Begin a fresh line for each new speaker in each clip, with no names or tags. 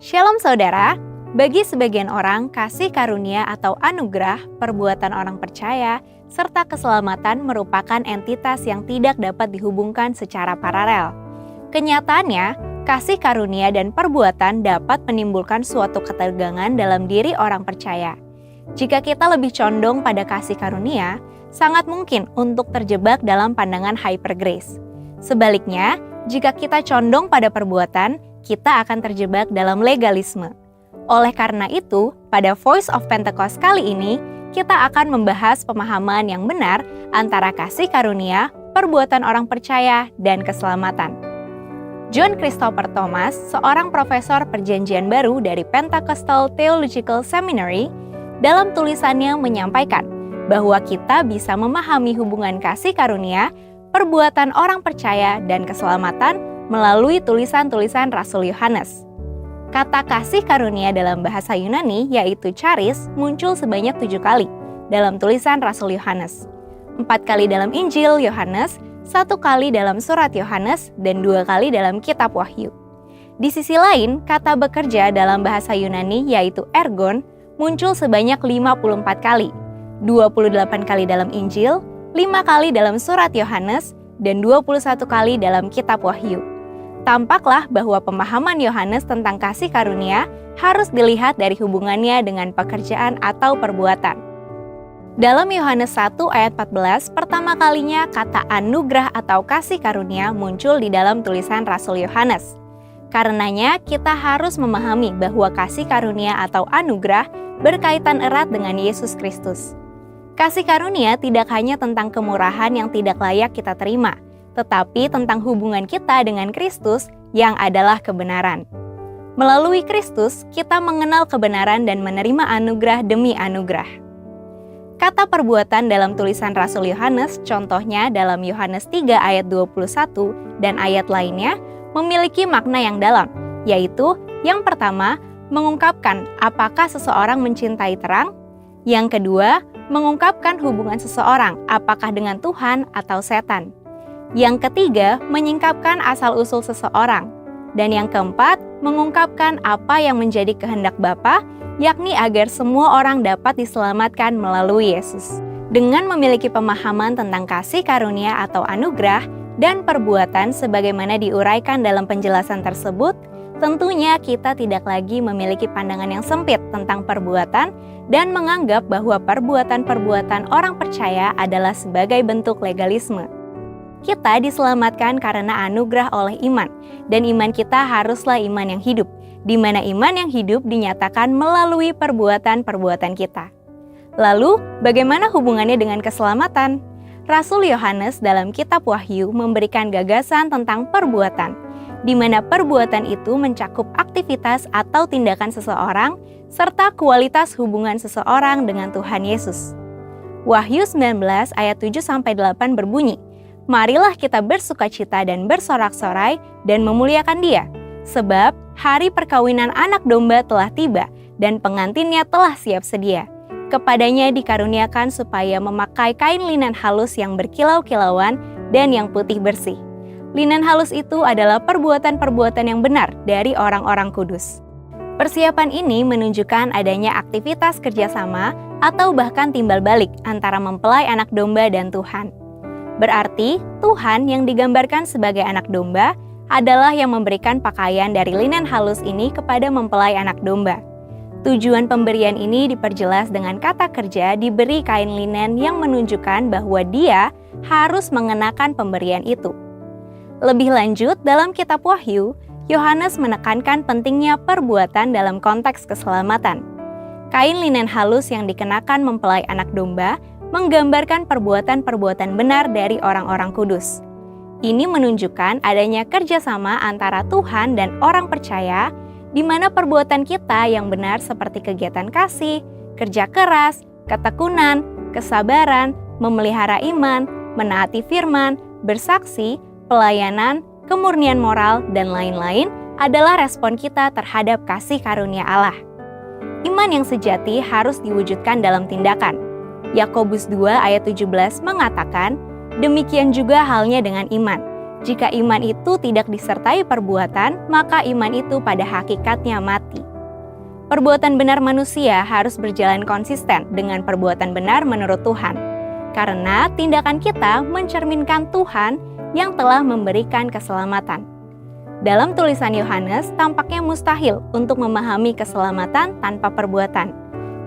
Shalom saudara, bagi sebagian orang kasih karunia atau anugerah, perbuatan orang percaya, serta keselamatan merupakan entitas yang tidak dapat dihubungkan secara paralel. Kenyataannya, kasih karunia dan perbuatan dapat menimbulkan suatu ketegangan dalam diri orang percaya. Jika kita lebih condong pada kasih karunia, sangat mungkin untuk terjebak dalam pandangan hyper grace. Sebaliknya, jika kita condong pada perbuatan, kita akan terjebak dalam legalisme. Oleh karena itu, pada Voice of Pentecost kali ini, kita akan membahas pemahaman yang benar antara kasih karunia, perbuatan orang percaya, dan keselamatan. John Christopher Thomas, seorang profesor perjanjian baru dari Pentecostal Theological Seminary, dalam tulisannya menyampaikan bahwa kita bisa memahami hubungan kasih karunia, perbuatan orang percaya, dan keselamatan melalui tulisan-tulisan Rasul Yohanes. Kata kasih karunia dalam bahasa Yunani, yaitu charis, muncul sebanyak 7 kali dalam tulisan Rasul Yohanes. 4 kali dalam Injil Yohanes, 1 kali dalam surat Yohanes, dan 2 kali dalam kitab Wahyu. Di sisi lain, kata bekerja dalam bahasa Yunani, yaitu ergon, muncul sebanyak 54 kali, 28 kali dalam Injil, 5 kali dalam surat Yohanes, dan 21 kali dalam kitab Wahyu. Tampaklah bahwa pemahaman Yohanes tentang kasih karunia harus dilihat dari hubungannya dengan pekerjaan atau perbuatan. Dalam Yohanes 1 ayat 14, pertama kalinya kata anugerah atau kasih karunia muncul di dalam tulisan Rasul Yohanes. Karenanya, kita harus memahami bahwa kasih karunia atau anugerah berkaitan erat dengan Yesus Kristus. Kasih karunia tidak hanya tentang kemurahan yang tidak layak kita terima, tetapi tentang hubungan kita dengan Kristus yang adalah kebenaran. Melalui Kristus, kita mengenal kebenaran dan menerima anugerah demi anugerah. Kata perbuatan dalam tulisan Rasul Yohanes, contohnya dalam Yohanes 3 ayat 21 dan ayat lainnya, memiliki makna yang dalam, yaitu yang pertama, mengungkapkan apakah seseorang mencintai terang, yang kedua, mengungkapkan hubungan seseorang apakah dengan Tuhan atau setan. Yang ketiga, menyingkapkan asal-usul seseorang. Dan yang keempat, mengungkapkan apa yang menjadi kehendak Bapa, yakni agar semua orang dapat diselamatkan melalui Yesus. Dengan memiliki pemahaman tentang kasih karunia atau anugerah dan perbuatan sebagaimana diuraikan dalam penjelasan tersebut, tentunya kita tidak lagi memiliki pandangan yang sempit tentang perbuatan dan menganggap bahwa perbuatan-perbuatan orang percaya adalah sebagai bentuk legalisme. Kita diselamatkan karena anugerah oleh iman, dan iman kita haruslah iman yang hidup, di mana iman yang hidup dinyatakan melalui perbuatan-perbuatan kita. Lalu, bagaimana hubungannya dengan keselamatan? Rasul Yohanes dalam kitab Wahyu memberikan gagasan tentang perbuatan, di mana perbuatan itu mencakup aktivitas atau tindakan seseorang, serta kualitas hubungan seseorang dengan Tuhan Yesus. Wahyu 19 ayat 7-8 berbunyi, "Marilah kita bersukacita dan bersorak-sorai dan memuliakan Dia, sebab hari perkawinan anak domba telah tiba dan pengantinnya telah siap sedia. Kepadanya dikaruniakan supaya memakai kain linen halus yang berkilau-kilauan dan yang putih bersih." Linen halus itu adalah perbuatan-perbuatan yang benar dari orang-orang kudus. Persiapan ini menunjukkan adanya aktivitas kerjasama atau bahkan timbal balik antara mempelai anak domba dan Tuhan. Berarti, Tuhan yang digambarkan sebagai anak domba adalah yang memberikan pakaian dari linen halus ini kepada mempelai anak domba. Tujuan pemberian ini diperjelas dengan kata kerja diberi kain linen yang menunjukkan bahwa dia harus mengenakan pemberian itu. Lebih lanjut, dalam kitab Wahyu, Yohanes menekankan pentingnya perbuatan dalam konteks keselamatan. Kain linen halus yang dikenakan mempelai anak domba menggambarkan perbuatan-perbuatan benar dari orang-orang kudus. Ini menunjukkan adanya kerjasama antara Tuhan dan orang percaya, di mana perbuatan kita yang benar seperti kegiatan kasih, kerja keras, ketekunan, kesabaran, memelihara iman, menaati firman, bersaksi, pelayanan, kemurnian moral, dan lain-lain adalah respon kita terhadap kasih karunia Allah. Iman yang sejati harus diwujudkan dalam tindakan. Yakobus 2 ayat 17 mengatakan, demikian juga halnya dengan iman. Jika iman itu tidak disertai perbuatan, maka iman itu pada hakikatnya mati. Perbuatan benar manusia harus berjalan konsisten dengan perbuatan benar menurut Tuhan, karena tindakan kita mencerminkan Tuhan yang telah memberikan keselamatan. Dalam tulisan Yohanes, tampaknya mustahil untuk memahami keselamatan tanpa perbuatan,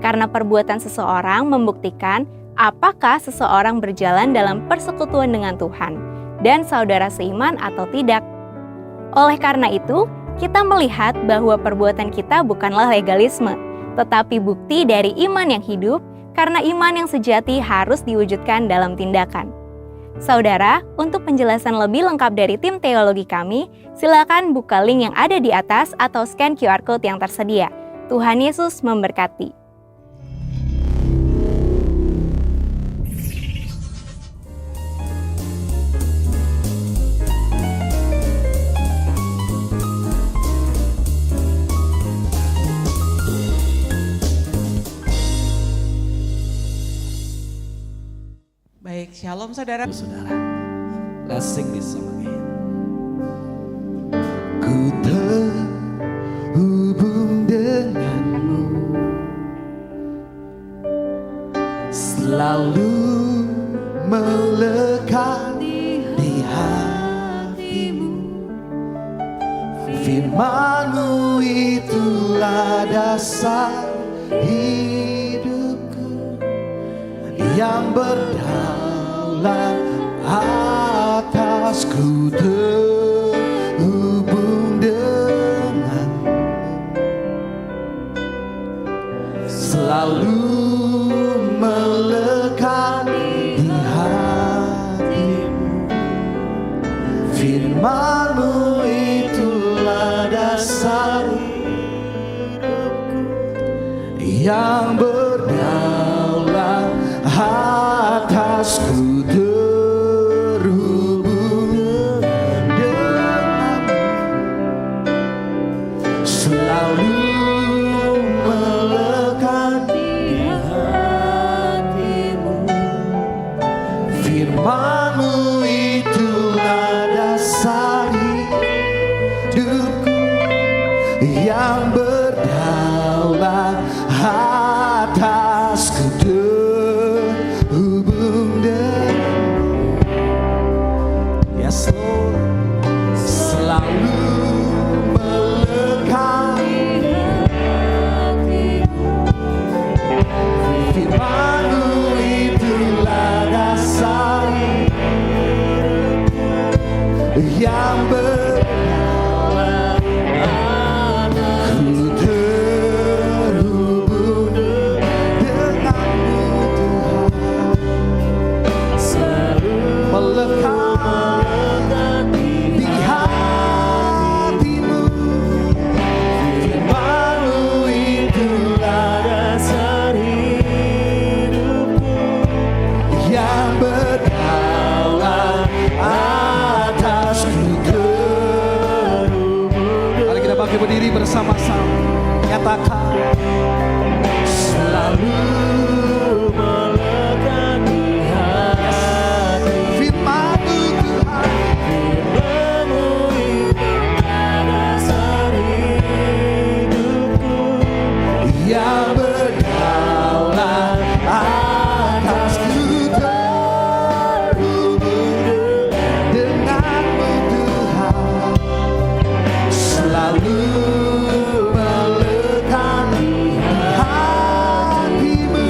karena perbuatan seseorang membuktikan apakah seseorang berjalan dalam persekutuan dengan Tuhan dan saudara seiman atau tidak. Oleh karena itu, kita melihat bahwa perbuatan kita bukanlah legalisme, tetapi bukti dari iman yang hidup, karena iman yang sejati harus diwujudkan dalam tindakan. Saudara, untuk penjelasan lebih lengkap dari tim teologi kami, silakan buka link yang ada di atas atau scan QR Code yang tersedia. Tuhan Yesus memberkati.
Baik, shalom saudara.
Saudara, let's sing this song again. Ku terhubung denganmu, selalu melekat di hatimu. Firman-Mu itulah dasar hidupku yang berdaulat atasku, terhubung denganmu, selalu melekat di hatimu. Firman-Mu itulah dasar hidupku yang berdaulat atasku, terhubung denganmu, selalu melekat di hatimu. Firman-Mu itulah dasar hidupku yang berdaulat atasku, terhubung denganmu. Yes Lord, selalu melekat di hatiku. Firman-Mu itulah dasar hidupku yang berdaulat atasku, terhubung denganmu Tuhan, selalu melekat di hatimu. Firman-Mu itulah dasar hidupku yang berdaulat atasku, terhubung. Mari kita bangkit berdiri bersama-sama, nyatakan selalu melekat di hati. Firman-Mu Tuhan, Firman-Mu itulah dasar hidupku yang berdaulat atasku, terhubung denganmu Tuhan, selalu melekat di hatimu.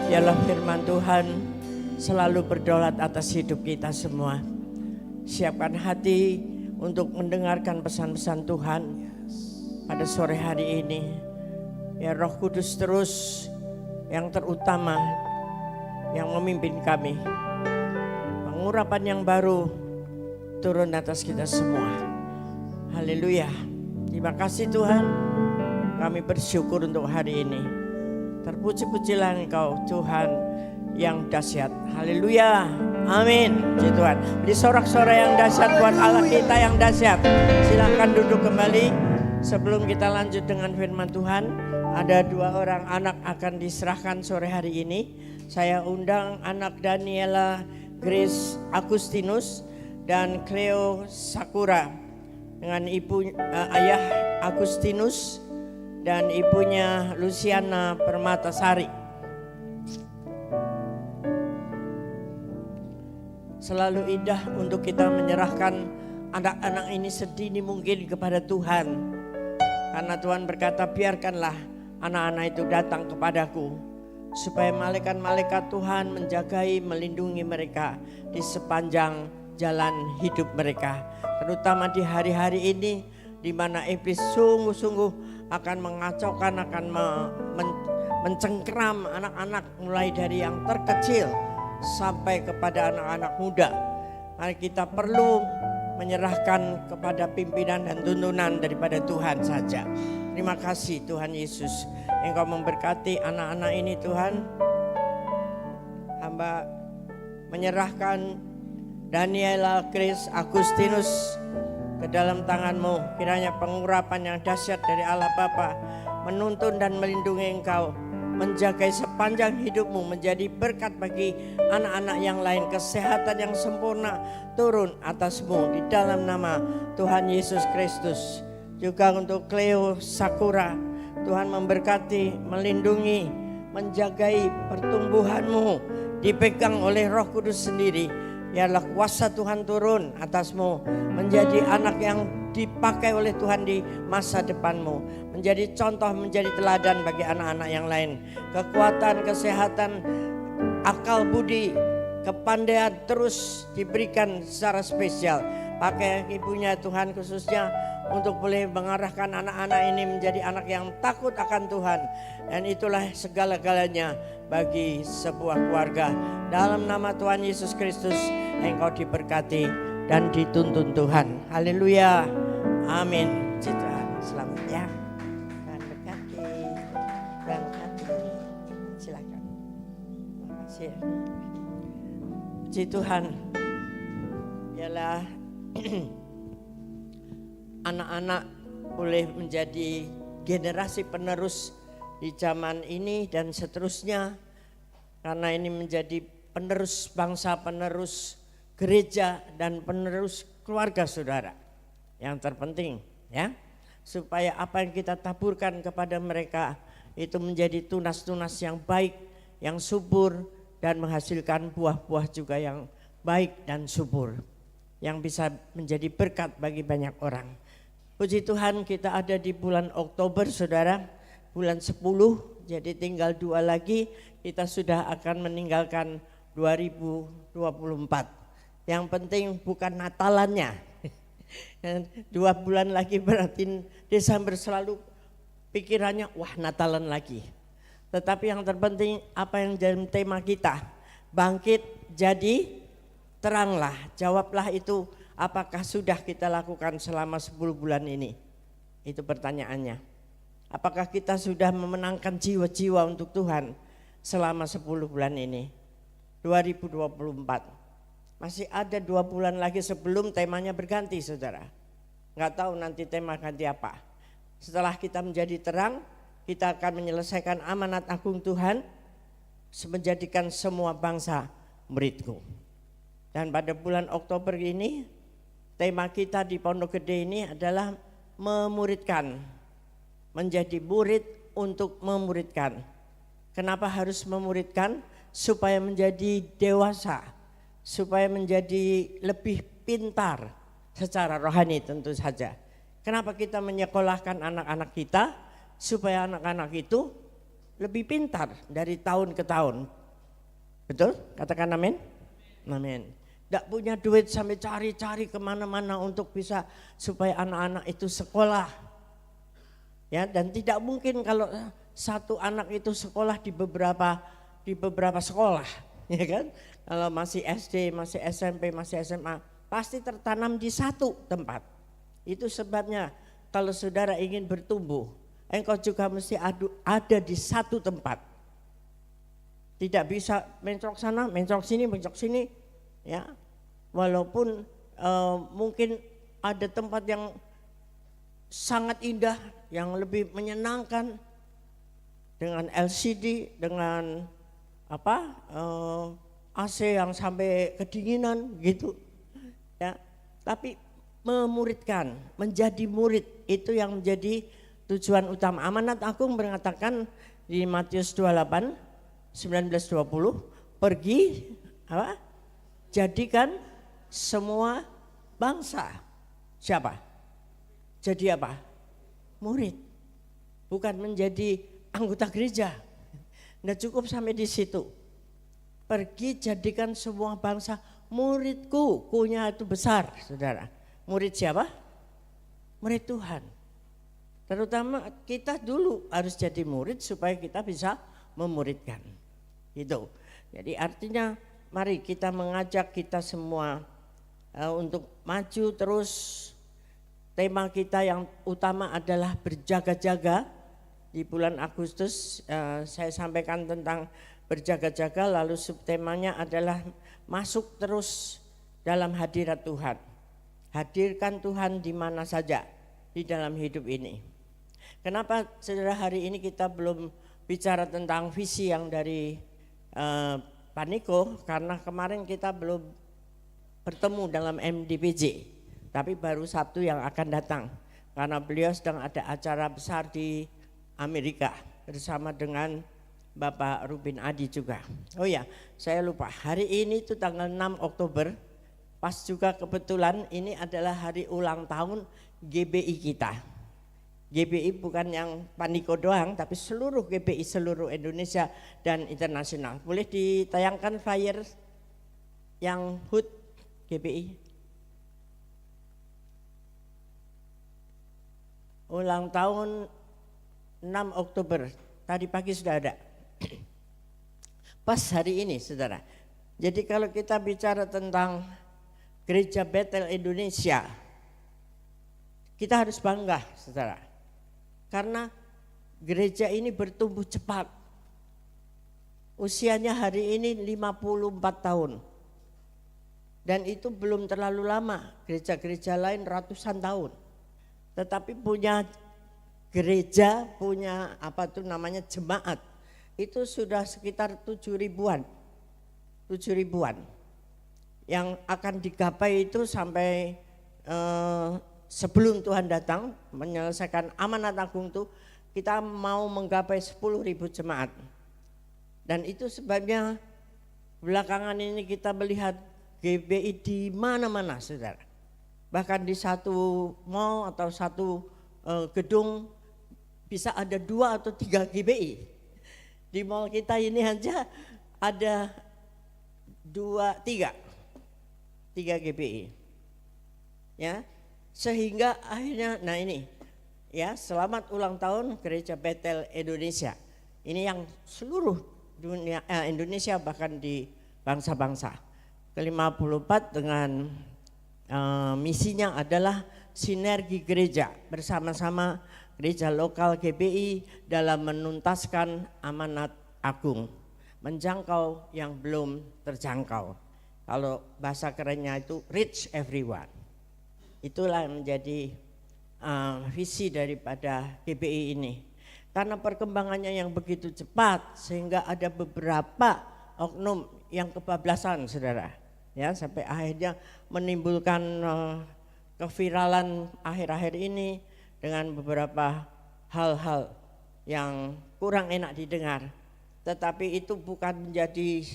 Biarlah firman Tuhan selalu berdaulat atas hidup kita semua. Siapkan hati untuk mendengarkan pesan-pesan Tuhan pada sore hari ini. Ya Roh Kudus terus yang terutama yang memimpin kami. Pengurapan yang baru turun atas kita semua. Haleluya. Terima kasih Tuhan. Kami bersyukur untuk hari ini. Terpuji-pujilah Engkau Tuhan yang dahsyat. Haleluya. Amin. Puji Tuhan. Beri sorak-sorai yang dahsyat buat Allah kita yang dahsyat. Silakan duduk kembali. Sebelum kita lanjut dengan firman Tuhan, ada 2 orang anak akan diserahkan sore hari ini. Saya undang anak Daniela Grace Agustinus dan Cleo Sakura dengan ayah Agustinus dan ibunya Luciana Permatasari. Selalu indah untuk kita menyerahkan anak-anak ini sedini mungkin kepada Tuhan. Karena Tuhan berkata, biarkanlah anak-anak itu datang kepadaku, supaya malaikat-malaikat Tuhan menjagai, melindungi mereka di sepanjang jalan hidup mereka. Terutama di hari-hari ini, di mana iblis sungguh-sungguh akan mengacaukan, akan mencengkeram anak-anak mulai dari yang terkecil sampai kepada anak-anak muda. Mari kita perlu menyerahkan kepada pimpinan dan tuntunan daripada Tuhan saja. Terima kasih Tuhan Yesus. Engkau memberkati anak-anak ini Tuhan. Hamba menyerahkan Daniela Grace Agustinus ke dalam tangan-Mu. Kiranya pengurapan yang dahsyat dari Allah Bapa menuntun dan melindungi Engkau, menjaga sepanjang hidupmu, menjadi berkat bagi anak-anak yang lain. Kesehatan yang sempurna turun atasmu di dalam nama Tuhan Yesus Kristus. Juga untuk Cleo Sakura, Tuhan memberkati, melindungi, menjagai pertumbuhanmu, dipegang oleh Roh Kudus sendiri. Biarlah kuasa Tuhan turun atasmu, menjadi anak yang dipakai oleh Tuhan di masa depanmu, menjadi contoh, menjadi teladan bagi anak-anak yang lain. Kekuatan, kesehatan, akal budi, kepandaian terus diberikan secara spesial. Pakai ibunya Tuhan khususnya untuk boleh mengarahkan anak-anak ini menjadi anak yang takut akan Tuhan. Dan itulah segala-galanya bagi sebuah keluarga. Dalam nama Tuhan Yesus Kristus, engkau diberkati dan dituntun Tuhan. Haleluya. Amin. Puji Tuhan. Selamat ya. Tuhan berkati. Berkati. Silakan. Terima kasih. Puji Tuhan. Biarlah anak-anak boleh menjadi generasi penerus di zaman ini dan seterusnya. Karena ini menjadi penerus bangsa, penerus gereja dan penerus keluarga saudara. Yang terpenting ya, supaya apa yang kita taburkan kepada mereka itu menjadi tunas-tunas yang baik, yang subur dan menghasilkan buah-buah juga yang baik dan subur, yang bisa menjadi berkat bagi banyak orang. Puji Tuhan, kita ada di bulan Oktober saudara, bulan 10, jadi tinggal 2 lagi kita sudah akan meninggalkan 2024. Yang penting bukan Natalannya. 2 bulan lagi berarti Desember selalu pikirannya wah Natalan lagi. Tetapi yang terpenting apa yang jadi tema kita, bangkit jadi teranglah. Jawablah itu, apakah sudah kita lakukan selama 10 bulan ini? Itu pertanyaannya. Apakah kita sudah memenangkan jiwa-jiwa untuk Tuhan selama 10 bulan ini? 2024. Masih ada 2 bulan lagi sebelum temanya berganti saudara. Nggak tahu nanti tema ganti apa. Setelah kita menjadi terang, kita akan menyelesaikan amanat agung Tuhan, menjadikan semua bangsa muridku. Dan pada bulan Oktober ini, tema kita di Pondok Gede ini adalah memuridkan. Menjadi murid untuk memuridkan. Kenapa harus memuridkan? Supaya menjadi dewasa, supaya menjadi lebih pintar secara rohani tentu saja. Kenapa kita menyekolahkan anak-anak kita? Supaya anak-anak itu lebih pintar dari tahun ke tahun. Betul? Katakan amin. Amin. Tidak punya duit sampai cari-cari kemana-mana untuk bisa supaya anak-anak itu sekolah. Ya, dan tidak mungkin kalau satu anak itu sekolah di beberapa sekolah, ya kan? Kalau masih SD, masih SMP, masih SMA, pasti tertanam di satu tempat. Itu sebabnya kalau saudara ingin bertumbuh, engkau juga mesti ada di satu tempat. Tidak bisa mencok sana, mencok sini, ya. Walaupun mungkin ada tempat yang sangat indah, yang lebih menyenangkan dengan LCD, dengan AC yang sampai kedinginan gitu, ya. Tapi memuridkan, menjadi murid itu yang menjadi tujuan utama. Amanat Agung mengatakan di Matius 28, 19-20, pergi jadikan semua bangsa. Siapa? Jadi apa? Murid. Bukan menjadi anggota gereja. Nggak cukup sampai di situ. Pergi jadikan semua bangsa muridku. Kunya itu besar, saudara. Murid siapa? Murid Tuhan. Terutama kita dulu harus jadi murid supaya kita bisa memuridkan. Gitu. Jadi artinya mari kita mengajak kita semua untuk maju terus. Tema kita yang utama adalah berjaga-jaga. Di bulan Agustus saya sampaikan tentang berjaga-jaga, lalu subtemanya adalah masuk terus dalam hadirat Tuhan. Hadirkan Tuhan di mana saja di dalam hidup ini. Kenapa saudara hari ini kita belum bicara tentang visi yang dari Pak Niko? Karena kemarin kita belum bertemu dalam MDPJ. Tapi baru Sabtu yang akan datang, karena beliau sedang ada acara besar di Amerika bersama dengan Bapak Rubin Adi juga. Oh ya, saya lupa, hari ini itu tanggal 6 Oktober, pas juga kebetulan ini adalah hari ulang tahun GBI kita. GBI bukan yang Pak Niko doang, tapi seluruh GBI seluruh Indonesia dan internasional. Boleh ditayangkan flyer yang HUT GBI? Ulang tahun 6 Oktober, tadi pagi sudah ada. Pas hari ini saudara. Jadi kalau kita bicara tentang Gereja Bethel Indonesia, kita harus bangga saudara. Karena gereja ini bertumbuh cepat. Usianya hari ini 54 tahun. Dan itu belum terlalu lama, gereja-gereja lain ratusan tahun. Tetapi punya gereja, punya jemaat, itu sudah sekitar 7.000-an. 7.000-an. Yang akan digapai itu sampai sebelum Tuhan datang menyelesaikan amanat agung itu, kita mau menggapai 10.000 jemaat. Dan itu sebabnya belakangan ini kita melihat GBI di mana-mana saudara. Bahkan di satu mall atau satu gedung bisa ada 2 atau 3 GBI. Di mall kita ini aja ada 3 GBI. Ya, sehingga akhirnya, nah ini ya, selamat ulang tahun Gereja Bethel Indonesia. Ini yang seluruh dunia Indonesia, bahkan di bangsa-bangsa. Ke-54 dengan misinya adalah sinergi gereja bersama-sama gereja lokal GBI dalam menuntaskan amanat agung, menjangkau yang belum terjangkau. Kalau bahasa kerennya itu reach everyone. Itulah yang menjadi visi daripada GBI ini. Karena perkembangannya yang begitu cepat sehingga ada beberapa oknum yang kebablasan saudara. Ya, sampai akhirnya menimbulkan keviralan akhir-akhir ini dengan beberapa hal-hal yang kurang enak didengar. Tetapi itu bukan menjadi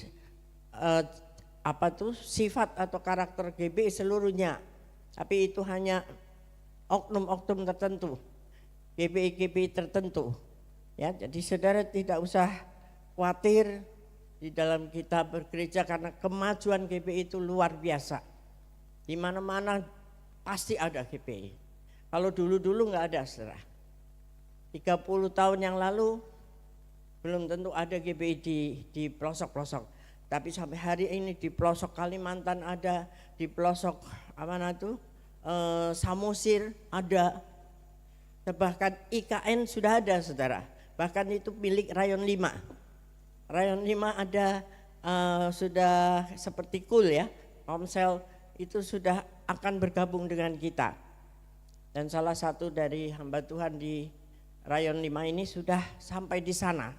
sifat atau karakter GBI seluruhnya. Tapi itu hanya oknum-oknum tertentu, GBI tertentu. Ya, jadi saudara tidak usah khawatir di dalam kita bergereja karena kemajuan GPI itu luar biasa. Di mana-mana pasti ada GPI. Kalau dulu-dulu nggak ada, saudara. 30 tahun yang lalu belum tentu ada GPI di pelosok-pelosok. Tapi sampai hari ini di pelosok Kalimantan ada, di pelosok Samosir ada. Bahkan IKN sudah ada, saudara. Bahkan itu milik Rayon 5. Rayon 5 ada sudah seperti KUL ya, Komsel itu sudah akan bergabung dengan kita. Dan salah satu dari hamba Tuhan di Rayon 5 ini sudah sampai di sana,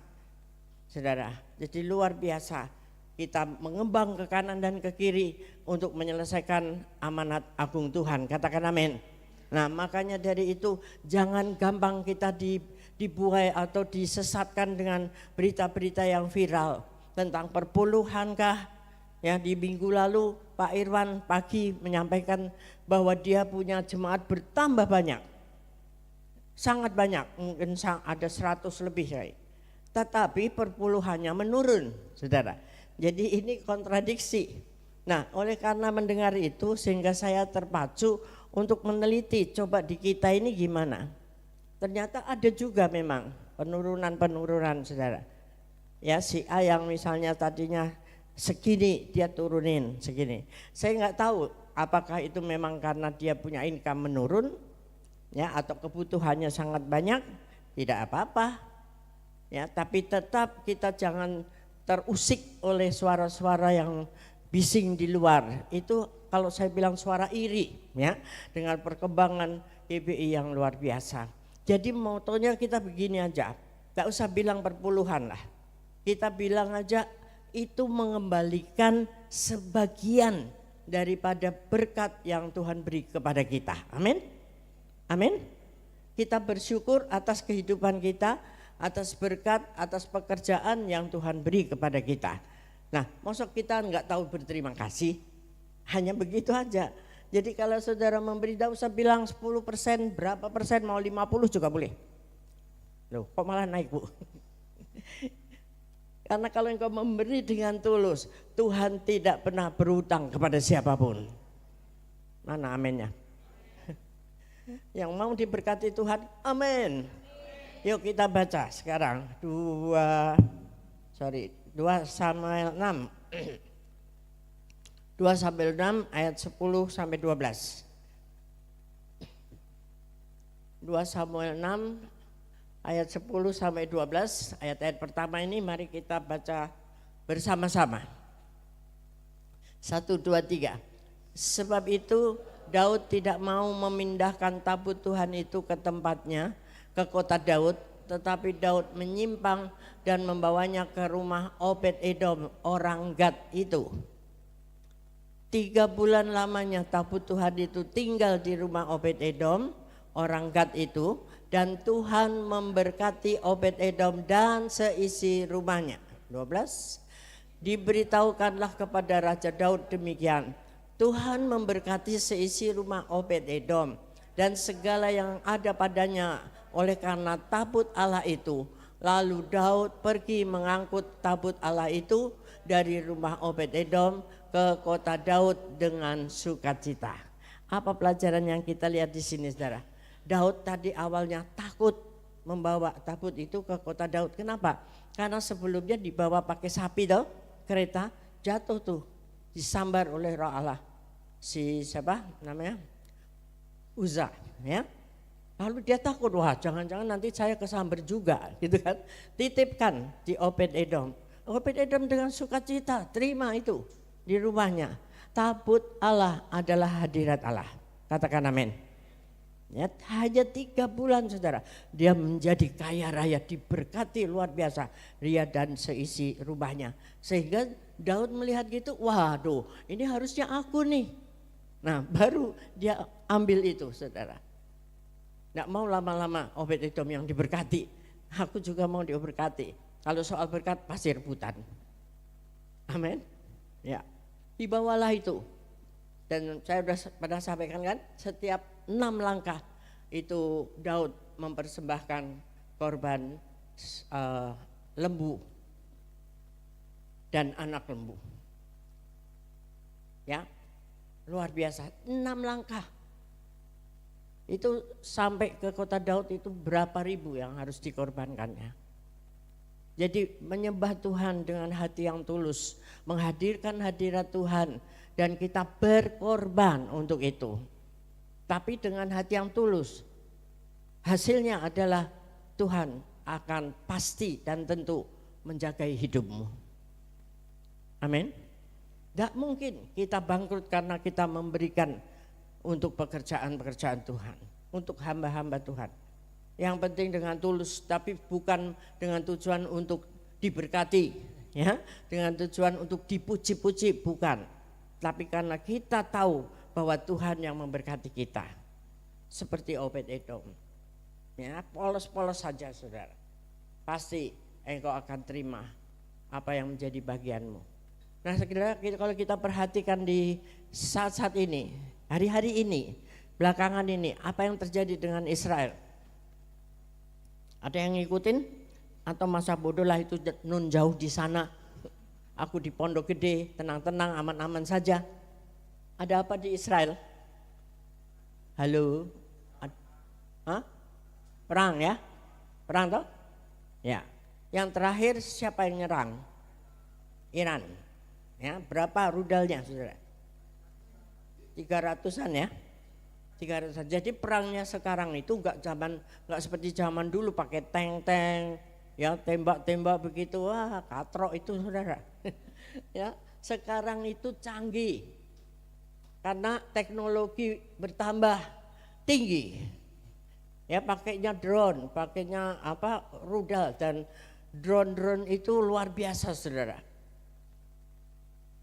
saudara. Jadi luar biasa kita mengembang ke kanan dan ke kiri untuk menyelesaikan amanat agung Tuhan. Katakan amin. Nah makanya dari itu jangan gampang kita dibuai atau disesatkan dengan berita-berita yang viral tentang perpuluhankah. Ya, di minggu lalu Pak Irwan pagi menyampaikan bahwa dia punya jemaat bertambah banyak, sangat banyak, mungkin ada 100 lebih. Tetapi perpuluhannya menurun, saudara. Jadi ini kontradiksi. Nah oleh karena mendengar itu sehingga saya terpacu untuk meneliti coba di kita ini gimana. Ternyata ada juga memang penurunan, saudara. Ya si A yang misalnya tadinya segini dia turunin segini. Saya nggak tahu apakah itu memang karena dia punya income menurun, ya atau kebutuhannya sangat banyak, tidak apa-apa. Ya tapi tetap kita jangan terusik oleh suara-suara yang bising di luar. Itu kalau saya bilang suara iri, ya dengan perkembangan GBI yang luar biasa. Jadi motonya kita begini aja, gak usah bilang perpuluhan lah. Kita bilang aja itu mengembalikan sebagian daripada berkat yang Tuhan beri kepada kita. Amin. Amin. Kita bersyukur atas kehidupan kita, atas berkat, atas pekerjaan yang Tuhan beri kepada kita. Nah, maksud kita nggak tahu berterima kasih, hanya begitu aja. Jadi kalau saudara memberi, tidak usah bilang 10%, berapa persen, mau 50 juga boleh. Loh, kok malah naik Bu? Karena kalau engkau memberi dengan tulus, Tuhan tidak pernah berutang kepada siapapun. Mana aminnya? Yang mau diberkati Tuhan, amin. Yuk kita baca sekarang 2 Samuel 6. 2 Samuel 6 ayat 10 sampai 12. 2 Samuel 6 ayat 10 sampai 12, ayat-ayat pertama ini mari kita baca bersama-sama. 1, 2, 3. Sebab itu Daud tidak mau memindahkan tabut Tuhan itu ke tempatnya, ke kota Daud, tetapi Daud menyimpang dan membawanya ke rumah Obed-Edom orang Gad itu. 3 bulan lamanya tabut Tuhan itu tinggal di rumah Obed-Edom orang Gad itu, dan Tuhan memberkati Obed-Edom dan seisi rumahnya. 12. Diberitahukanlah kepada Raja Daud demikian, Tuhan memberkati seisi rumah Obed-Edom dan segala yang ada padanya oleh karena tabut Allah itu. Lalu Daud pergi mengangkut tabut Allah itu dari rumah Obed-Edom ke kota Daud dengan sukacita. Apa pelajaran yang kita lihat di sini, saudara? Daud tadi awalnya takut membawa tabut itu ke kota Daud. Kenapa? Karena sebelumnya dibawa pakai sapi tuh, kereta, jatuh tuh, disambar oleh Roh Allah. Si siapa namanya? Uza, ya. Lalu dia takut, wah jangan-jangan nanti saya kesambar juga, gitu kan. Titipkan di Obed-Edom. Obed-Edom dengan sukacita terima itu di rumahnya. Tabut Allah adalah hadirat Allah. Katakan amin. Ya, hanya 3 bulan saudara, dia menjadi kaya raya, diberkati luar biasa, dia dan seisi rumahnya. Sehingga Daud melihat gitu, waduh ini harusnya aku nih. Nah baru dia ambil itu saudara. Nggak mau lama-lama Obed-Edom yang diberkati, aku juga mau diberkati. Kalau soal berkat pasti rebutan. Amin. Ya, dibawalah itu. Dan saya sudah pernah sampaikan kan, setiap 6 langkah itu Daud mempersembahkan korban lembu. dan anak lembu. Ya, luar biasa, 6 langkah. Itu sampai ke kota Daud itu berapa ribu yang harus dikorbankannya. Jadi menyembah Tuhan dengan hati yang tulus, menghadirkan hadirat Tuhan dan kita berkorban untuk itu. Tapi dengan hati yang tulus, hasilnya adalah Tuhan akan pasti dan tentu menjaga hidupmu. Amin. Tidak mungkin kita bangkrut karena kita memberikan untuk pekerjaan-pekerjaan Tuhan, untuk hamba-hamba Tuhan. Yang penting dengan tulus, tapi bukan dengan tujuan untuk diberkati, ya, dengan tujuan untuk dipuji-puji, bukan. Tapi karena kita tahu bahwa Tuhan yang memberkati kita. Seperti Obed-Edom. Ya, polos-polos saja saudara. Pasti engkau akan terima apa yang menjadi bagianmu. Nah, sekiranya kalau kita perhatikan di saat-saat ini, hari-hari ini, belakangan ini, apa yang terjadi dengan Israel? Ada yang ngikutin? Atau masa bodoh lah itu nun jauh di sana, aku di Pondok Gede, tenang-tenang, aman-aman saja. Ada apa di Israel? Halo? Hah? Perang ya? Perang toh? Ya. Yang terakhir siapa yang nyerang? Iran. Ya, berapa rudalnya saudara? 300-an ya. 300-an. Jadi perangnya sekarang itu enggak seperti zaman dulu pakai tank-tank, ya tembak-tembak begitu, wah katrok itu saudara. Ya, sekarang itu canggih. Karena teknologi bertambah tinggi. Ya, pakainya drone, pakainya rudal, dan drone itu luar biasa saudara.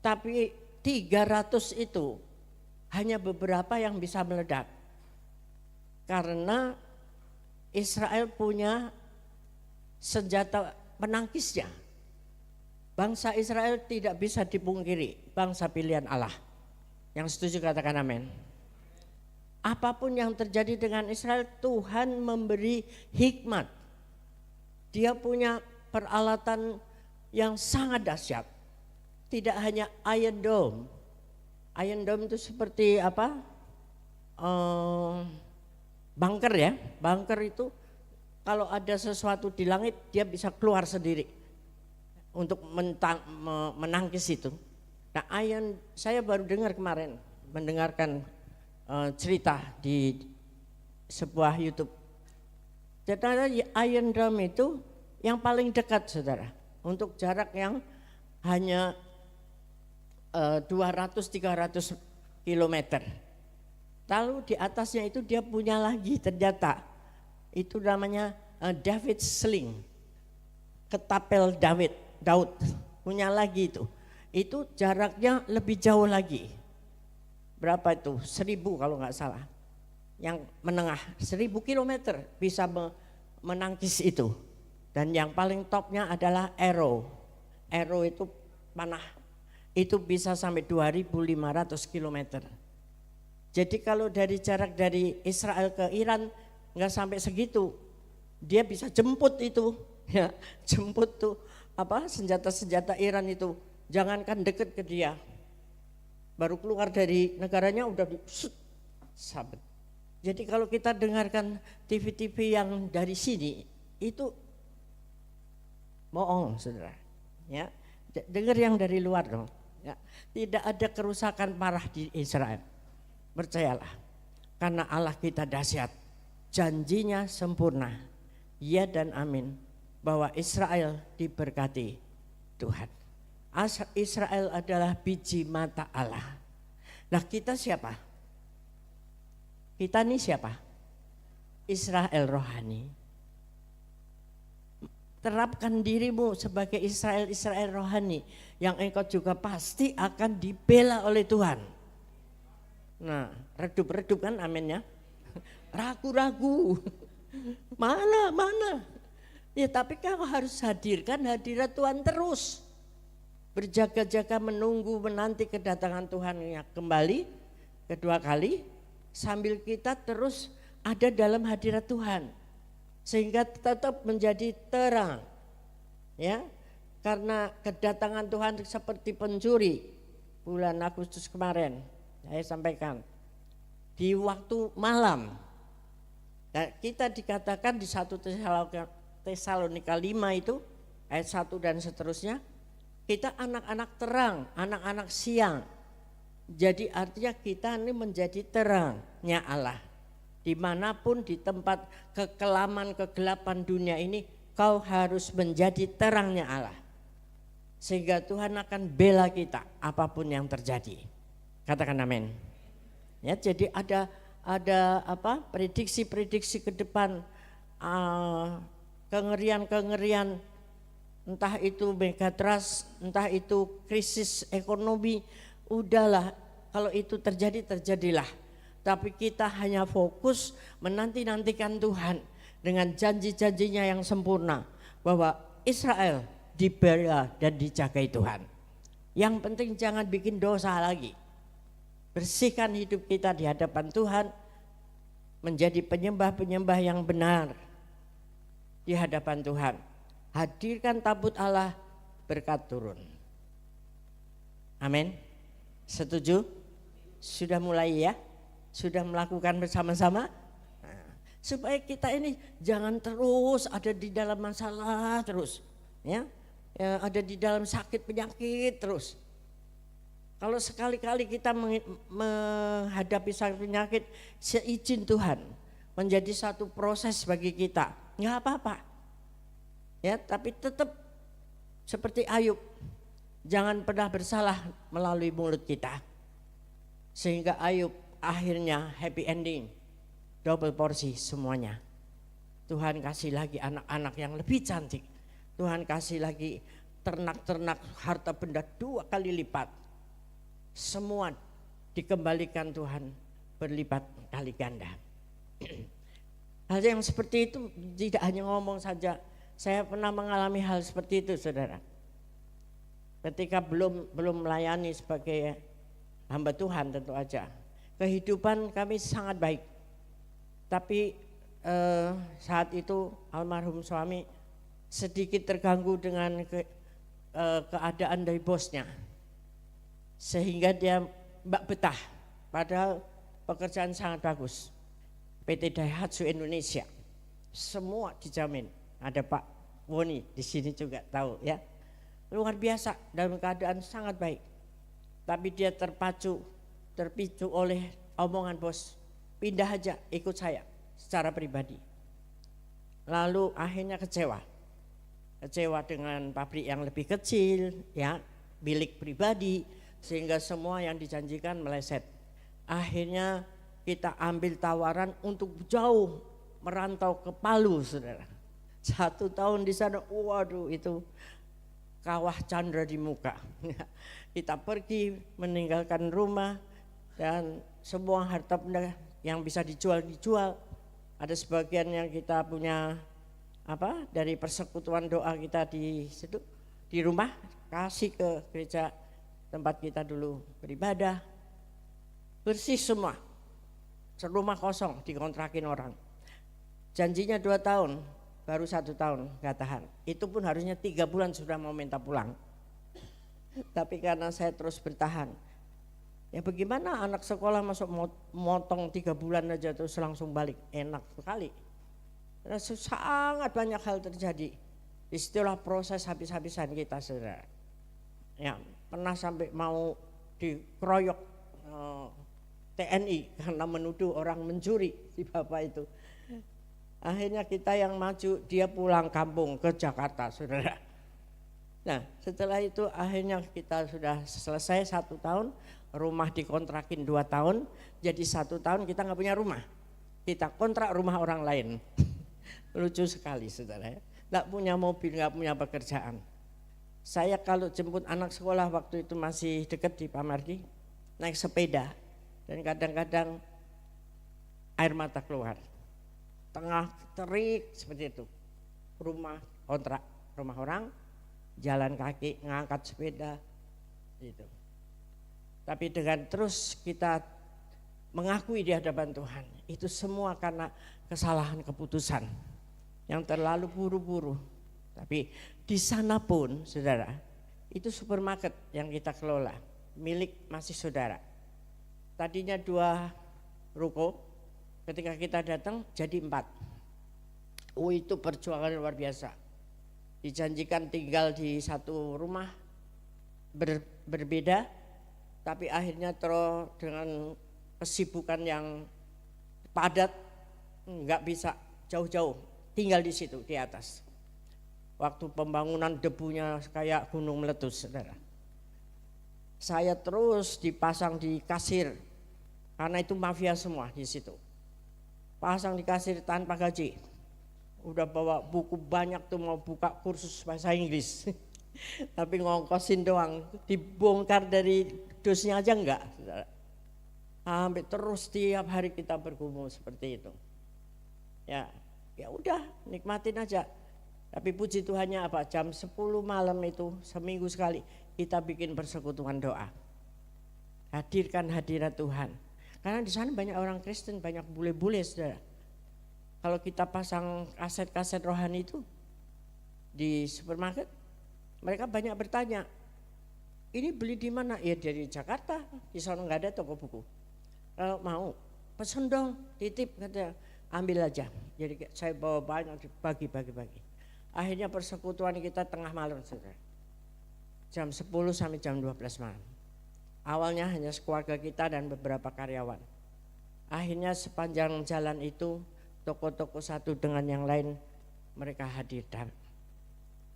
Tapi 300 itu hanya beberapa yang bisa meledak. Karena Israel punya senjata penangkisnya. Bangsa Israel tidak bisa dipungkiri, bangsa pilihan Allah. Yang setuju katakan amin. Apapun yang terjadi dengan Israel, Tuhan memberi hikmat. Dia punya peralatan yang sangat dahsyat. Tidak hanya Iron Dome. Iron Dome itu seperti apa? Bunker ya. Bunker itu kalau ada sesuatu di langit dia bisa keluar sendiri untuk menangkis itu. Nah, saya baru dengar kemarin, mendengarkan cerita di sebuah YouTube. Jadi Iron Dome itu yang paling dekat saudara, untuk jarak yang hanya 200-300 kilometer. Lalu di atasnya itu dia punya lagi ternyata, itu namanya David Sling, ketapel Daud punya lagi itu. Itu jaraknya lebih jauh lagi. Berapa itu? 1000 kalau nggak salah. Yang menengah 1000 kilometer bisa menangkis itu. Dan yang paling topnya adalah arrow. Arrow itu panah. Itu bisa sampai 2500 kilometer. Jadi kalau dari jarak dari Israel ke Iran nggak sampai segitu. Dia bisa jemput itu. Ya, jemput tuh senjata-senjata Iran itu. Jangankan deket ke dia. Baru keluar dari negaranya udah sabet. Jadi kalau kita dengarkan TV-TV yang dari sini itu bohong saudara. Ya, dengar yang dari luar dong. Ya, tidak ada kerusakan parah di Israel. Percayalah, karena Allah kita dahsyat, janjinya sempurna. Ya dan amin, bahwa Israel diberkati Tuhan. Israel adalah biji mata Allah. Nah, kita siapa? Kita ini siapa? Israel rohani. Terapkan dirimu sebagai Israel rohani yang engkau juga pasti akan dibela oleh Tuhan. Nah, redup-redup kan aminnya. Ragu-ragu. Mana? Ya tapi kau harus hadirkan hadirat Tuhan terus. Berjaga-jaga menunggu menanti kedatangan Tuhan yang kembali kedua kali, sambil kita terus ada dalam hadirat Tuhan. Sehingga tetap menjadi terang, ya, karena kedatangan Tuhan seperti pencuri bulan Agustus kemarin saya sampaikan di waktu malam. Nah, kita dikatakan di 1 Tesalonika 5 itu ayat 1 dan seterusnya, kita anak-anak terang, anak-anak siang. Jadi artinya kita ini menjadi terangnya Allah. Dimanapun di tempat kegelapan dunia ini, kau harus menjadi terangnya Allah. Sehingga Tuhan akan bela kita apapun yang terjadi. Katakan amin. Ya, jadi ada prediksi-prediksi ke depan, kengerian-kengerian, entah itu megatrust, entah itu krisis ekonomi, udahlah kalau itu terjadi terjadilah. Tapi kita hanya fokus menanti-nantikan Tuhan dengan janji-janjinya yang sempurna bahwa Israel dibela dan dijagai Tuhan. Yang penting jangan bikin dosa lagi. Bersihkan hidup kita di hadapan Tuhan, menjadi penyembah-penyembah yang benar di hadapan Tuhan. Hadirkan tabut Allah, berkat turun. Amin. Setuju? Sudah mulai ya? Sudah melakukan bersama-sama? Nah, supaya kita ini jangan terus ada di dalam masalah terus, ya ada di dalam sakit penyakit terus. Kalau sekali-kali kita menghadapi sakit penyakit, seizin Tuhan menjadi satu proses bagi kita, nggak apa-apa. Ya, tapi tetap seperti Ayub, jangan pernah bersalah melalui mulut kita. Sehingga Ayub akhirnya happy ending, double porsi semuanya. Tuhan kasih lagi anak-anak yang lebih cantik. Tuhan kasih lagi ternak-ternak, harta benda 2 kali lipat. Semua dikembalikan Tuhan berlipat kali ganda. Hal yang seperti itu tidak hanya ngomong saja. Saya pernah mengalami hal seperti itu, saudara. Ketika belum melayani sebagai hamba Tuhan tentu aja. Kehidupan kami sangat baik. Tapi saat itu almarhum suami sedikit terganggu dengan keadaan dari bosnya. Sehingga dia mbak betah, padahal pekerjaan sangat bagus. PT Daihatsu Indonesia, semua dijamin. Ada Pak Woni di sini juga tahu ya, luar biasa dalam keadaan sangat baik. Tapi dia terpicu oleh omongan bos, pindah aja ikut saya secara pribadi. Lalu akhirnya kecewa dengan pabrik yang lebih kecil, ya milik pribadi. Sehingga semua yang dijanjikan meleset. Akhirnya kita ambil tawaran untuk jauh merantau ke Palu, saudara. 1 tahun di sana, waduh itu kawah candra di muka. Kita pergi meninggalkan rumah dan semua harta benda yang bisa dijual. Ada sebagian yang kita punya dari persekutuan doa kita di situ, di rumah, kasih ke gereja tempat kita dulu beribadah, bersih semua, serumah kosong dikontrakin orang. Janjinya 2 tahun, baru 1 tahun gak tahan. Itu pun harusnya 3 bulan sudah mau minta pulang. Tapi karena saya terus bertahan, ya bagaimana anak sekolah masuk motong 3 bulan aja terus langsung balik, enak sekali. Karena sangat banyak hal terjadi. Istilah proses habis-habisan kita, saudara. Ya, pernah sampai mau dikeroyok TNI karena menuduh orang mencuri si bapak itu. Akhirnya kita yang maju, dia pulang kampung ke Jakarta, saudara. Nah setelah itu akhirnya kita sudah selesai 1 tahun, rumah dikontrakin 2 tahun, jadi 1 tahun kita nggak punya rumah. Kita kontrak rumah orang lain. Lucu sekali, saudara. Nggak punya mobil, nggak punya pekerjaan. Saya kalau jemput anak sekolah waktu itu masih dekat di Pamardi, naik sepeda dan kadang-kadang air mata keluar. Tengah terik seperti itu, rumah kontrak, rumah orang, jalan kaki, ngangkat sepeda gitu. Tapi dengan terus kita mengakui di hadapan Tuhan, itu semua karena kesalahan keputusan yang terlalu buru-buru. Tapi di sana pun saudara, itu supermarket yang kita kelola, milik masih saudara. Tadinya 2 ruko, ketika kita datang jadi 4. Oh itu perjuangan luar biasa. Dijanjikan tinggal di satu rumah berbeda, tapi akhirnya dengan kesibukan yang padat, nggak bisa jauh-jauh, tinggal di situ di atas. Waktu pembangunan debunya kayak gunung meletus, saudara. Saya terus dipasang di kasir, karena itu mafia semua di situ. Pasang di kasir tanpa gaji. Udah bawa buku banyak tuh mau buka kursus bahasa Inggris. Tapi ngongkosin doang, dibongkar dari dosnya aja enggak, saudara. Sampai terus tiap hari kita bergumul seperti itu. Ya udah nikmatin aja. Tapi puji Tuhannya apa? Jam 10 malam itu seminggu sekali kita bikin persekutuan doa. Hadirkan hadirat Tuhan. Karena di sana banyak orang Kristen, banyak bule-bule, saudara. Kalau kita pasang kaset-kaset rohani itu di supermarket, mereka banyak bertanya, ini beli di mana? Ya dari Jakarta, di sana nggak ada toko buku. Kalau mau pesen dong, titip, katanya, ambil aja. Jadi saya bawa banyak, bagi. Akhirnya persekutuan kita tengah malam, saudara. Jam 10 sampai jam 12 malam. Awalnya hanya keluarga kita dan beberapa karyawan. Akhirnya sepanjang jalan itu toko-toko satu dengan yang lain mereka hadir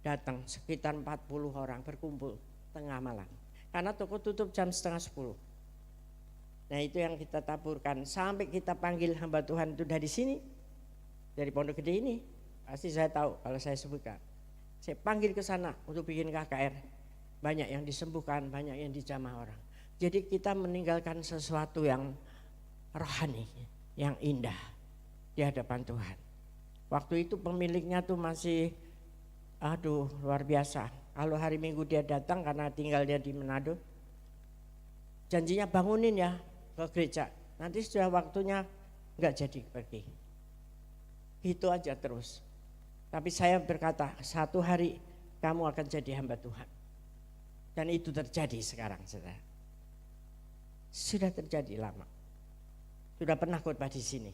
datang sekitar 40 orang berkumpul tengah malam. Karena toko tutup jam setengah 10. Nah itu yang kita taburkan sampai kita panggil hamba Tuhan itu dari sini, dari Pondok Gede ini. Pasti saya tahu kalau saya sebutkan. Saya panggil ke sana untuk bikin KKR. Banyak yang disembuhkan, banyak yang dijamah orang. Jadi kita meninggalkan sesuatu yang rohani, yang indah di hadapan Tuhan. Waktu itu pemiliknya tuh masih, aduh luar biasa. Kalau hari Minggu dia datang karena tinggalnya di Manado, janjinya bangunin ya ke gereja. Nanti sudah waktunya nggak jadi pergi. Itu aja terus. Tapi saya berkata, satu hari kamu akan jadi hamba Tuhan. Dan itu terjadi sekarang, saudara. Sudah terjadi lama. Sudah pernah khotbah di sini.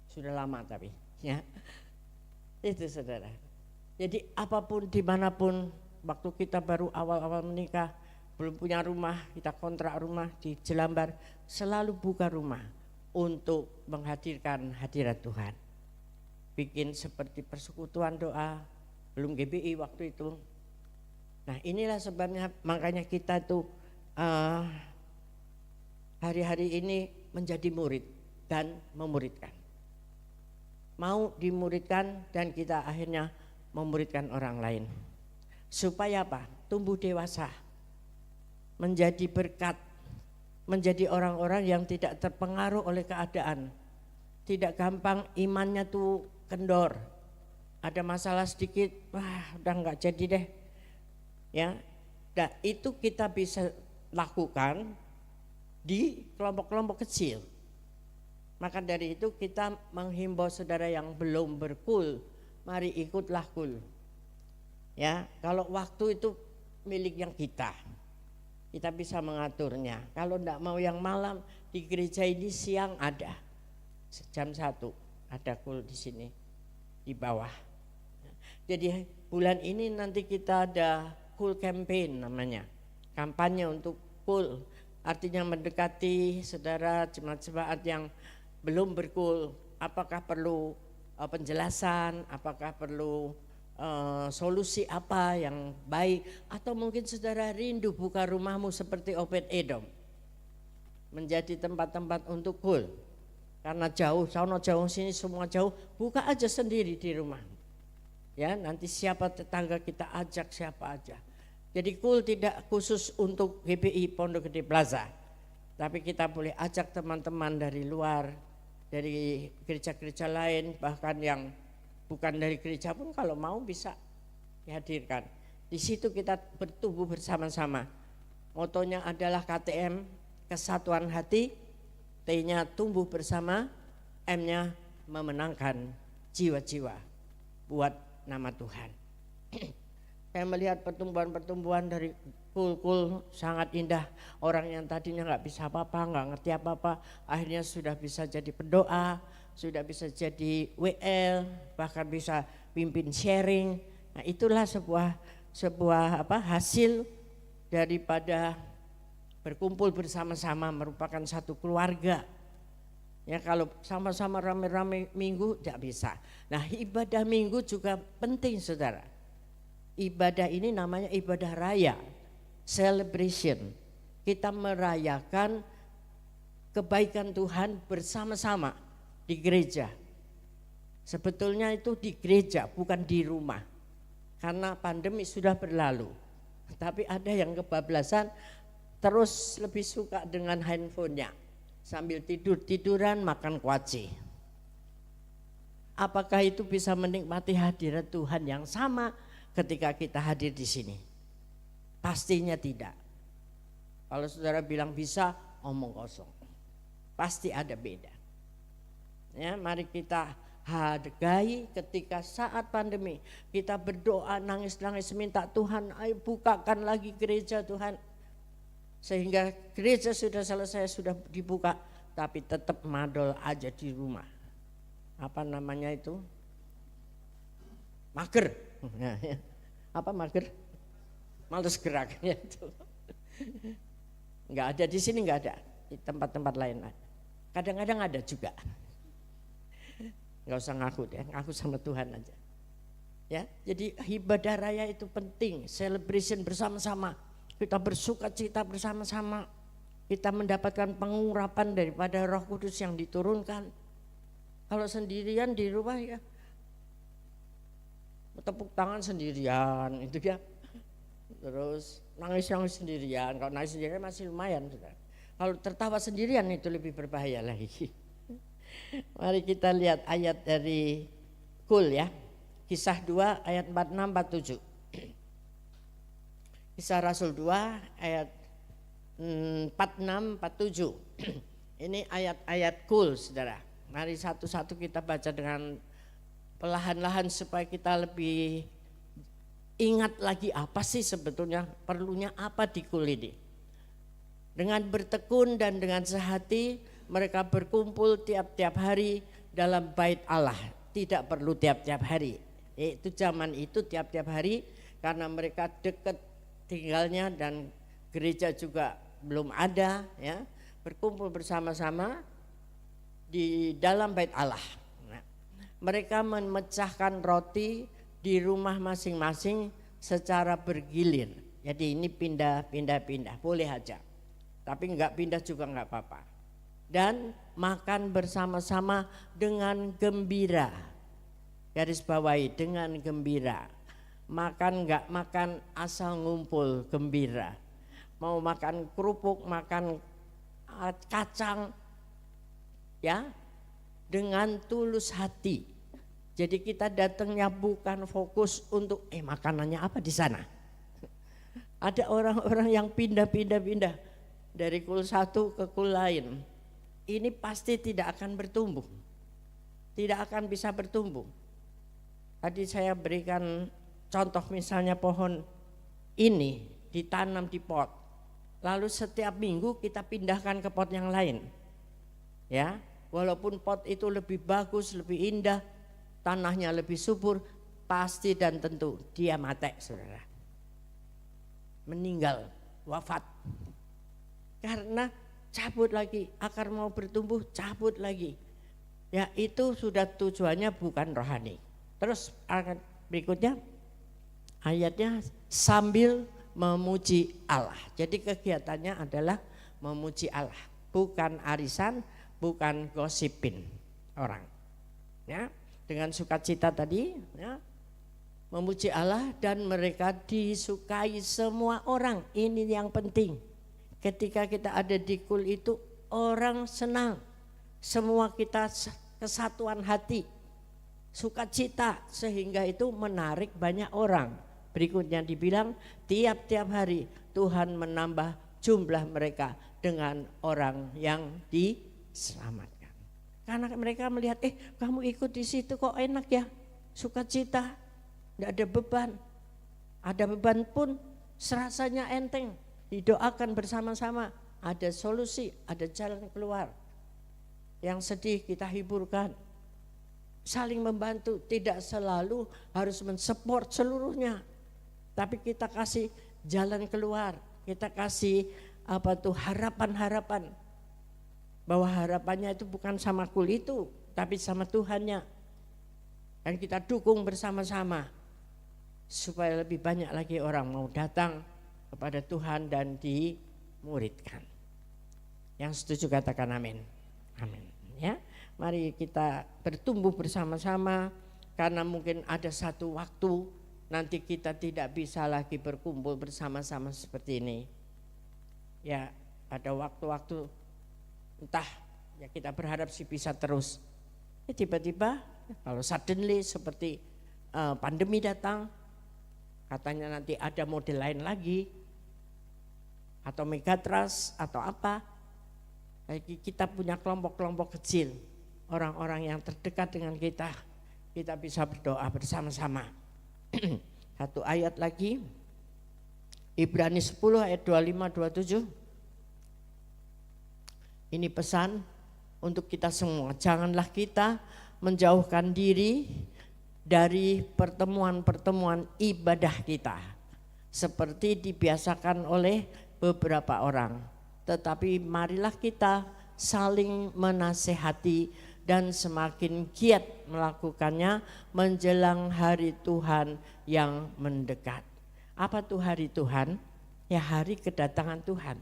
Sudah lama tapi, ya. Itu saudara. Jadi apapun dimanapun, waktu kita baru awal-awal menikah, belum punya rumah, kita kontrak rumah di Jelambar, selalu buka rumah untuk menghadirkan hadirat Tuhan. Bikin seperti persekutuan doa, belum GBI waktu itu. Nah inilah sebabnya makanya kita tuh hari-hari ini menjadi murid dan memuridkan. Mau dimuridkan dan kita akhirnya memuridkan orang lain. Supaya apa? Tumbuh dewasa, menjadi berkat, menjadi orang-orang yang tidak terpengaruh oleh keadaan. Tidak gampang imannya tuh kendor. Ada masalah sedikit, wah udah nggak jadi deh. Ya, nah, itu kita bisa lakukan di kelompok-kelompok kecil. Maka dari itu kita menghimbau saudara yang belum berkul, mari ikutlah kul. Ya, kalau waktu itu milik yang kita bisa mengaturnya. Kalau enggak mau yang malam, di gereja ini siang ada, jam 1 ada kul di sini di bawah. Jadi bulan ini nanti kita ada kul campaign namanya, kampanye untuk kul. Artinya mendekati saudara jemaat-jemaat yang belum berkul, apakah perlu penjelasan, apakah perlu solusi apa yang baik, atau mungkin saudara rindu buka rumahmu seperti Obed Edom, menjadi tempat-tempat untuk kul. Karena jauh, sono jauh sini semua jauh, buka aja sendiri di rumah. Ya, nanti siapa tetangga kita ajak siapa aja. Jadi kul tidak khusus untuk GBI Pondok Gede Plaza, tapi kita boleh ajak teman-teman dari luar, dari gereja-gereja lain, bahkan yang bukan dari gereja pun kalau mau bisa dihadirkan. Di situ kita bertumbuh bersama-sama. Motonya adalah KTM, kesatuan hati, T-nya tumbuh bersama, M-nya memenangkan jiwa-jiwa buat nama Tuhan. Saya melihat pertumbuhan-pertumbuhan dari kul sangat indah. Orang yang tadinya nggak bisa apa-apa, nggak ngerti apa-apa, akhirnya sudah bisa jadi pendoa, sudah bisa jadi WL, bahkan bisa pimpin sharing. Nah, itulah sebuah hasil daripada berkumpul bersama-sama merupakan satu keluarga. Ya, kalau sama-sama rame-rame minggu tidak bisa. Nah, ibadah minggu juga penting, saudara. Ibadah ini namanya ibadah raya, celebration. Kita merayakan kebaikan Tuhan bersama-sama di gereja. Sebetulnya itu di gereja, bukan di rumah. Karena pandemi sudah berlalu. Tapi ada yang kebablasan terus lebih suka dengan handphonenya. Sambil tiduran makan kuaci. Apakah itu bisa menikmati hadirat Tuhan yang sama ketika kita hadir di sini? Pastinya tidak. Kalau saudara bilang bisa, omong kosong. Pasti ada beda. Ya, mari kita hargai ketika saat pandemi kita berdoa nangis-nangis minta Tuhan, ayo bukakan lagi gereja Tuhan. Sehingga gereja sudah selesai, sudah dibuka, tapi tetap madol aja di rumah. Apa namanya itu? Mager. Apa mager? Males gerak itu. Enggak ada di sini, enggak ada. Di tempat-tempat lain ada. Kadang-kadang ada juga. Enggak usah ngaku deh, ngaku sama Tuhan aja. Ya, jadi ibadah raya itu penting, celebration bersama-sama. Kita bersuka cita bersama-sama. Kita mendapatkan pengurapan daripada Roh Kudus yang diturunkan. Kalau sendirian di rumah ya tepuk tangan sendirian itu ya. Terus nangis-nangis sendirian. Kalau nangis sendirian masih lumayan. Kalau tertawa sendirian itu lebih berbahaya lagi. Mari kita lihat ayat dari Kul ya. Kisah 2 ayat 46-47. Kisah Rasul 2 ayat 46-47. Ini ayat-ayat Kul, saudara. Mari satu-satu kita baca dengan perlahan-lahan supaya kita lebih ingat lagi apa sih sebetulnya perlunya apa di Kul ini. Dengan bertekun dan dengan sehati mereka berkumpul tiap-tiap hari dalam bait Allah. Tidak perlu tiap-tiap hari. Itu zaman itu tiap-tiap hari karena mereka dekat tinggalnya dan gereja juga belum ada ya. Berkumpul bersama-sama di dalam bait Allah. Nah, mereka memecahkan roti di rumah masing-masing secara bergilir. Jadi ini pindah, boleh aja. Tapi enggak pindah juga enggak apa-apa. Dan makan bersama-sama dengan gembira. Garis bawahi, dengan gembira. Makan enggak makan asal ngumpul, gembira. Mau makan kerupuk, makan kacang, ya, dengan tulus hati. Jadi kita datangnya bukan fokus untuk makanannya apa di sana. Ada orang-orang yang pindah dari kul satu ke kul lain. Ini pasti tidak akan bertumbuh. Tidak akan bisa bertumbuh. Tadi saya berikan contoh misalnya pohon ini ditanam di pot. Lalu setiap minggu kita pindahkan ke pot yang lain. Ya, walaupun pot itu lebih bagus, lebih indah, tanahnya lebih subur, pasti dan tentu dia mati, saudara. Meninggal, wafat. Karena cabut lagi, akar mau bertumbuh, cabut lagi. Ya, itu sudah tujuannya bukan rohani. Terus berikutnya ayatnya sambil memuji Allah. Jadi kegiatannya adalah memuji Allah, bukan arisan, bukan gosipin orang. Ya, dengan sukacita tadi, ya, memuji Allah dan mereka disukai semua orang. Ini yang penting. Ketika kita ada di kul itu orang senang. Semua kita kesatuan hati, sukacita, sehingga itu menarik banyak orang. Berikutnya dibilang tiap-tiap hari Tuhan menambah jumlah mereka dengan orang yang diselamatkan. Karena mereka melihat, kamu ikut di situ kok enak ya, sukacita, tidak ada beban. Ada beban pun serasanya enteng, didoakan bersama-sama, ada solusi, ada jalan keluar. Yang sedih kita hiburkan, saling membantu, tidak selalu harus mensupport seluruhnya. Tapi kita kasih jalan keluar, kita kasih harapan-harapan. Bahwa harapannya itu bukan sama kul itu, tapi sama Tuhannya. Dan kita dukung bersama-sama supaya lebih banyak lagi orang mau datang kepada Tuhan dan dimuridkan. Yang setuju katakan amin. Amin. Ya, mari kita bertumbuh bersama-sama, karena mungkin ada satu waktu nanti kita tidak bisa lagi berkumpul bersama-sama seperti ini. Ya, pada waktu-waktu entah, ya kita berharap sih bisa terus. Ya, tiba-tiba kalau suddenly seperti pandemi datang, katanya nanti ada model lain lagi, atau megatrust atau apa. Kita punya kelompok-kelompok kecil, orang-orang yang terdekat dengan kita bisa berdoa bersama-sama. Satu ayat lagi, Ibrani 10 ayat 25-27. Ini pesan untuk kita semua, janganlah kita menjauhkan diri dari pertemuan-pertemuan ibadah kita seperti dibiasakan oleh beberapa orang. Tetapi marilah kita saling menasehati dan semakin giat melakukannya menjelang hari Tuhan yang mendekat. Apa tuh hari Tuhan? Ya, hari kedatangan Tuhan.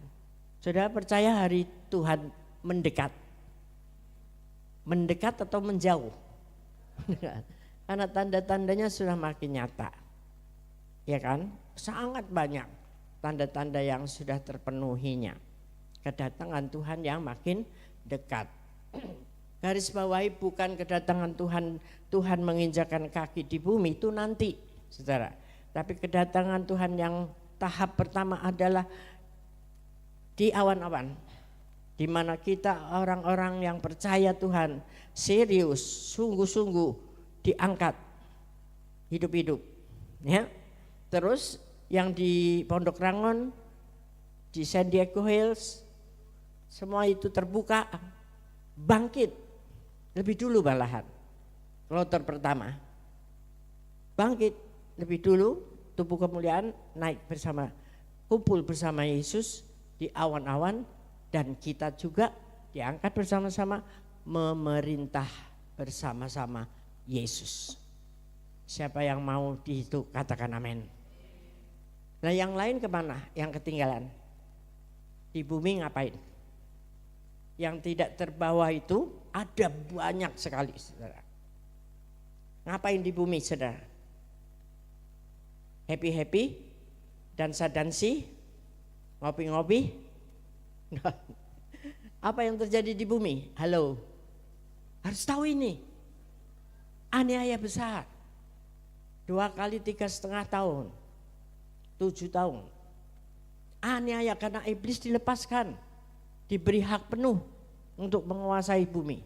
Saudara percaya hari Tuhan mendekat? Mendekat atau menjauh? Karena tanda-tandanya sudah makin nyata. Ya kan? Sangat banyak tanda-tanda yang sudah terpenuhinya. Kedatangan Tuhan yang makin dekat. Garis bawahi, bukan kedatangan Tuhan menginjakan kaki di bumi, itu nanti, saudara. Tapi kedatangan Tuhan yang tahap pertama adalah di awan-awan, di mana kita orang-orang yang percaya Tuhan serius, sungguh-sungguh diangkat hidup-hidup. Ya. Terus yang di Pondok Rangon, di San Diego Hills, semua itu terbuka, bangkit lebih dulu malahan. Kloter pertama bangkit lebih dulu, tubuh kemuliaan naik bersama, kumpul bersama Yesus di awan-awan, dan kita juga diangkat bersama-sama memerintah bersama-sama Yesus. Siapa yang mau di itu katakan amin. Nah, yang lain kemana? Yang ketinggalan di bumi ngapain? Yang tidak terbawa itu ada banyak sekali, saudara. Ngapain di bumi, saudara? Happy-happy, dansa-dansi, ngopi-ngopi. Apa yang terjadi di bumi? Halo, harus tahu ini. Aniaya besar. 2 kali 3,5 tahun, 7 tahun. Aniaya karena iblis dilepaskan, diberi hak penuh untuk menguasai bumi.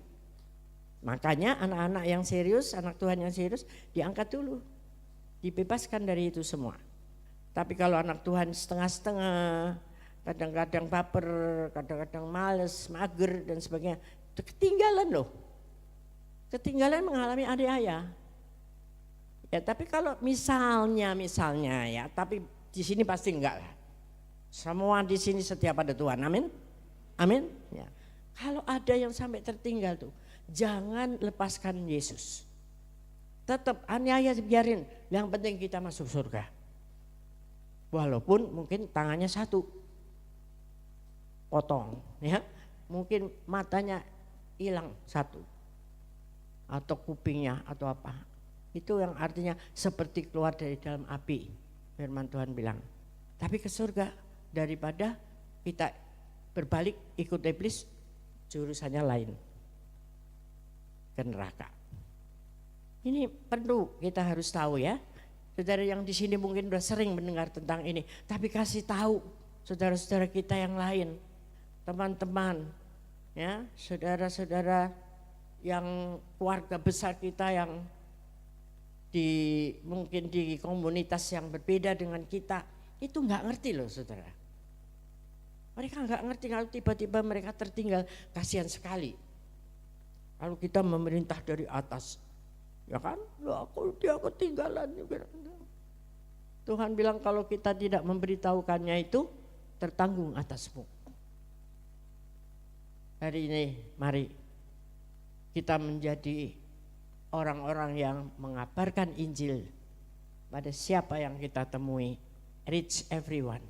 Makanya anak-anak yang serius, anak Tuhan yang serius diangkat dulu, dibebaskan dari itu semua. Tapi kalau anak Tuhan setengah-setengah, kadang-kadang baper, kadang-kadang males, mager dan sebagainya, itu ketinggalan loh. Ketinggalan mengalami aniaya. Ya, tapi kalau misalnya ya, tapi di sini pasti enggak lah. Semua di sini setia pada Tuhan, amin, amin. Ya. Kalau ada yang sampai tertinggal tuh, jangan lepaskan Yesus. Tetap aniaya biarin, yang penting kita masuk surga. Walaupun mungkin tangannya satu, potong, ya, mungkin matanya hilang satu, atau kupingnya atau apa. Itu yang artinya seperti keluar dari dalam api, firman Tuhan bilang. Tapi ke surga daripada kita berbalik ikut iblis, jurusannya lain, ke neraka. Ini perlu kita harus tahu ya. Saudara yang di sini mungkin sudah sering mendengar tentang ini, tapi kasih tahu saudara-saudara kita yang lain, teman-teman, ya, saudara-saudara yang keluarga besar kita yang mungkin di komunitas yang berbeda dengan kita, itu nggak ngerti loh saudara. Mereka nggak ngerti kalau tiba-tiba mereka tertinggal, kasihan sekali. Kalau kita memerintah dari atas, ya kan, loh dia ketinggalan juga. Tuhan bilang kalau kita tidak memberitahukannya itu tertanggung atasmu. Hari ini mari kita menjadi orang-orang yang mengabarkan Injil pada siapa yang kita temui. Reach everyone,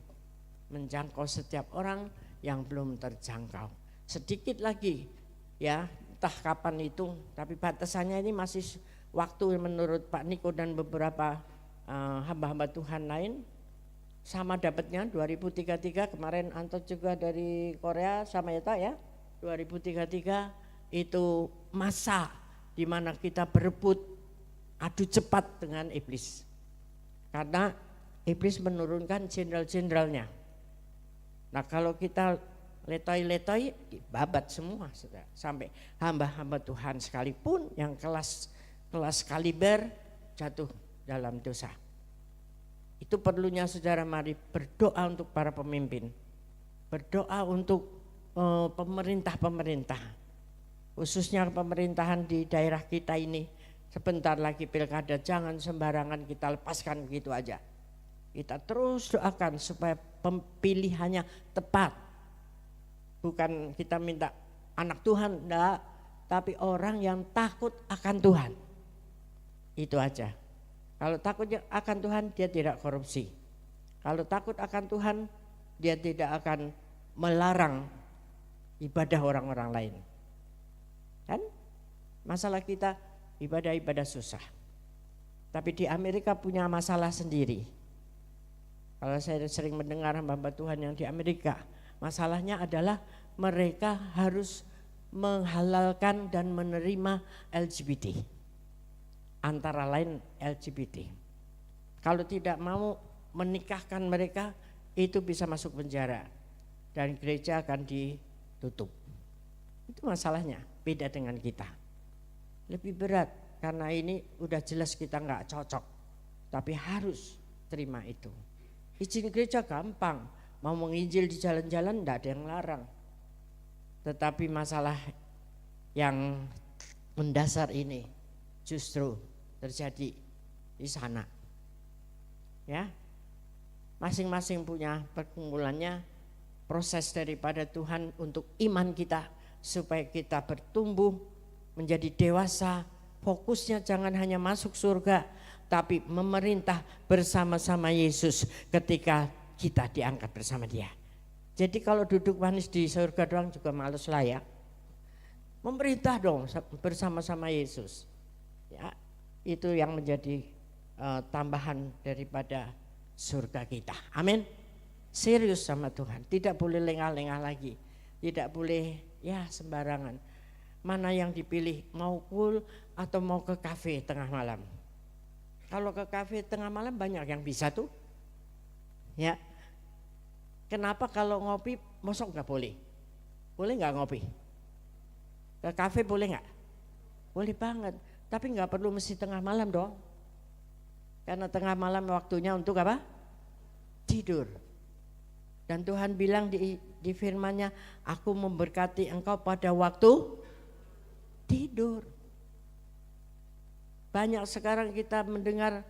menjangkau setiap orang yang belum terjangkau. Sedikit lagi ya, entah kapan itu, tapi batasannya ini masih waktu menurut Pak Niko dan beberapa hamba-hamba Tuhan lain. Sama dapatnya 2033, kemarin Anto juga dari Korea sama ya 2033 itu masa di mana kita berebut adu cepat dengan iblis. Karena iblis menurunkan jenderal-jenderalnya. Nah kalau kita letoy-letoy, babat semua saudara. Sampai hamba-hamba Tuhan sekalipun yang kelas kaliber jatuh dalam dosa. Itu perlunya saudara mari berdoa untuk para pemimpin. Berdoa untuk pemerintah-pemerintah. Khususnya pemerintahan di daerah kita ini. Sebentar lagi pilkada, jangan sembarangan kita lepaskan begitu aja. Kita terus doakan supaya pilihannya tepat. Bukan kita minta anak Tuhan, enggak, tapi orang yang takut akan Tuhan. Itu aja. Kalau takut akan Tuhan, dia tidak korupsi. Kalau takut akan Tuhan, dia tidak akan melarang ibadah orang-orang lain. Kan? Masalah kita ibadah-ibadah susah. Tapi di Amerika punya masalah sendiri. Kalau saya sering mendengar hamba Tuhan yang di Amerika, masalahnya adalah mereka harus menghalalkan dan menerima LGBT. Antara lain LGBT. Kalau tidak mau menikahkan mereka, itu bisa masuk penjara dan gereja akan ditutup. Itu masalahnya, beda dengan kita. Lebih berat karena ini udah jelas kita nggak cocok, tapi harus terima itu. Izin gereja gampang, mau menginjil di jalan-jalan enggak ada yang larang. Tetapi masalah yang mendasar ini justru terjadi di sana. Ya. Masing-masing punya pergumulannya, proses daripada Tuhan untuk iman kita supaya kita bertumbuh menjadi dewasa. Fokusnya jangan hanya masuk surga, tapi memerintah bersama-sama Yesus ketika kita diangkat bersama dia. Jadi kalau duduk manis di surga doang juga males lah ya. Memerintah dong bersama-sama Yesus. Ya, itu yang menjadi tambahan daripada surga kita. Amin. Serius sama Tuhan, tidak boleh lengah-lengah lagi. Tidak boleh ya sembarangan. Mana yang dipilih, mau cool atau mau ke kafe tengah malam. Kalau ke kafe tengah malam banyak yang bisa tuh. Ya. Kenapa kalau ngopi mosok nggak boleh? Boleh nggak ngopi? Ke kafe boleh nggak? Boleh banget. Tapi nggak perlu mesti tengah malam dong. Karena tengah malam waktunya untuk apa? Tidur. Dan Tuhan bilang di firman-Nya, aku memberkati engkau pada waktu tidur. Banyak sekarang kita mendengar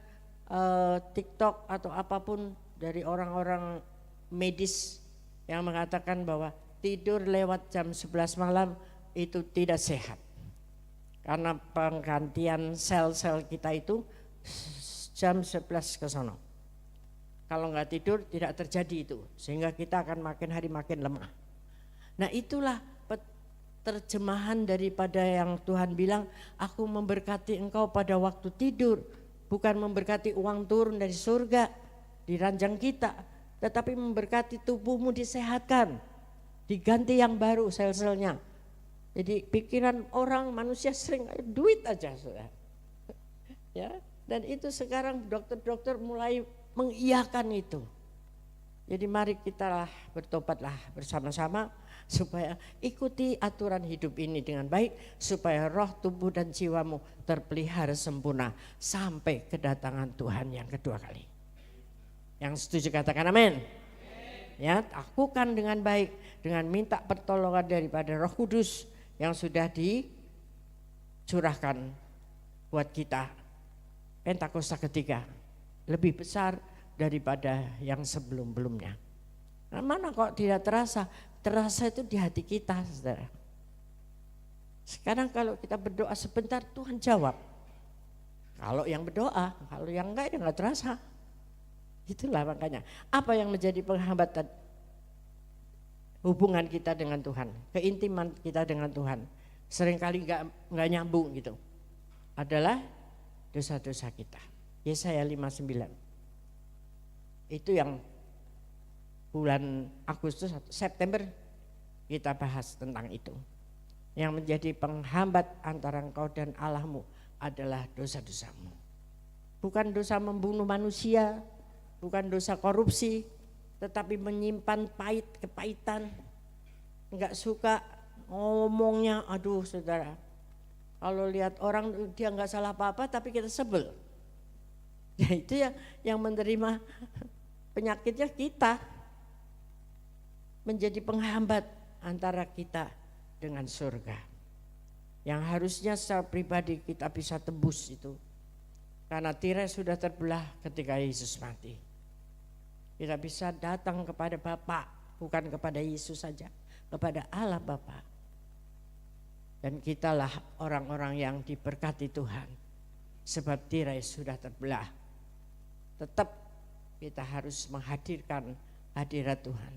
TikTok atau apapun dari orang-orang medis yang mengatakan bahwa tidur lewat jam 11 malam itu tidak sehat. Karena penggantian sel-sel kita itu jam 11 ke sono. Kalau nggak tidur tidak terjadi itu, sehingga kita akan makin hari makin lemah. Nah itulah terjemahan daripada yang Tuhan bilang, aku memberkati engkau pada waktu tidur, bukan memberkati uang turun dari surga di ranjang kita, tetapi memberkati tubuhmu disehatkan, diganti yang baru sel-selnya. Jadi pikiran orang manusia sering duit aja sudah. Ya, dan itu sekarang dokter-dokter mulai mengiyakan itu. Jadi mari kita bertobatlah bersama-sama supaya ikuti aturan hidup ini dengan baik, supaya roh, tubuh dan jiwamu terpelihara sempurna sampai kedatangan Tuhan yang kedua kali. Yang setuju katakan amin. Ya, lakukan dengan baik dengan minta pertolongan daripada Roh Kudus yang sudah dicurahkan buat kita. Pentakosta ketiga lebih besar daripada yang sebelum-belumnya. Nah, mana kok tidak terasa? Terasa itu di hati kita, saudara. Sekarang kalau kita berdoa sebentar, Tuhan jawab. Kalau yang berdoa, kalau yang enggak ya enggak terasa. Itulah makanya. Apa yang menjadi penghambatan hubungan kita dengan Tuhan, keintiman kita dengan Tuhan, seringkali enggak nyambung gitu. Adalah dosa-dosa kita. Yesaya 59. Itu yang bulan Agustus, September kita bahas tentang itu. Yang menjadi penghambat antara engkau dan Allahmu adalah dosa-dosamu. Bukan dosa membunuh manusia, bukan dosa korupsi, tetapi menyimpan pahit, kepahitan. Enggak suka ngomongnya, aduh saudara. Kalau lihat orang dia enggak salah apa-apa tapi kita sebel. Ya itu ya yang menerima penyakitnya kita, menjadi penghambat antara kita dengan surga. Yang harusnya secara pribadi kita bisa tebus itu. Karena tirai sudah terbelah ketika Yesus mati. Kita bisa datang kepada Bapa, bukan kepada Yesus saja, kepada Allah Bapa. Dan kitalah orang-orang yang diberkati Tuhan. Sebab tirai sudah terbelah. Tetap kita harus menghadirkan hadirat Tuhan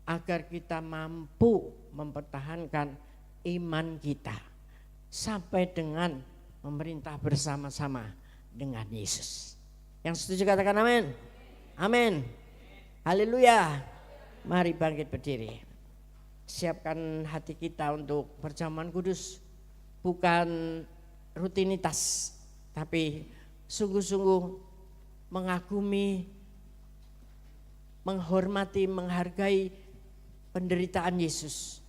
agar kita mampu mempertahankan iman kita sampai dengan memerintah bersama-sama dengan Yesus. Yang setuju katakan amin. Amin. Haleluya. Mari bangkit berdiri. Siapkan hati kita untuk perjamuan kudus, bukan rutinitas tapi sungguh-sungguh mengagumi, menghormati, menghargai penderitaan Yesus.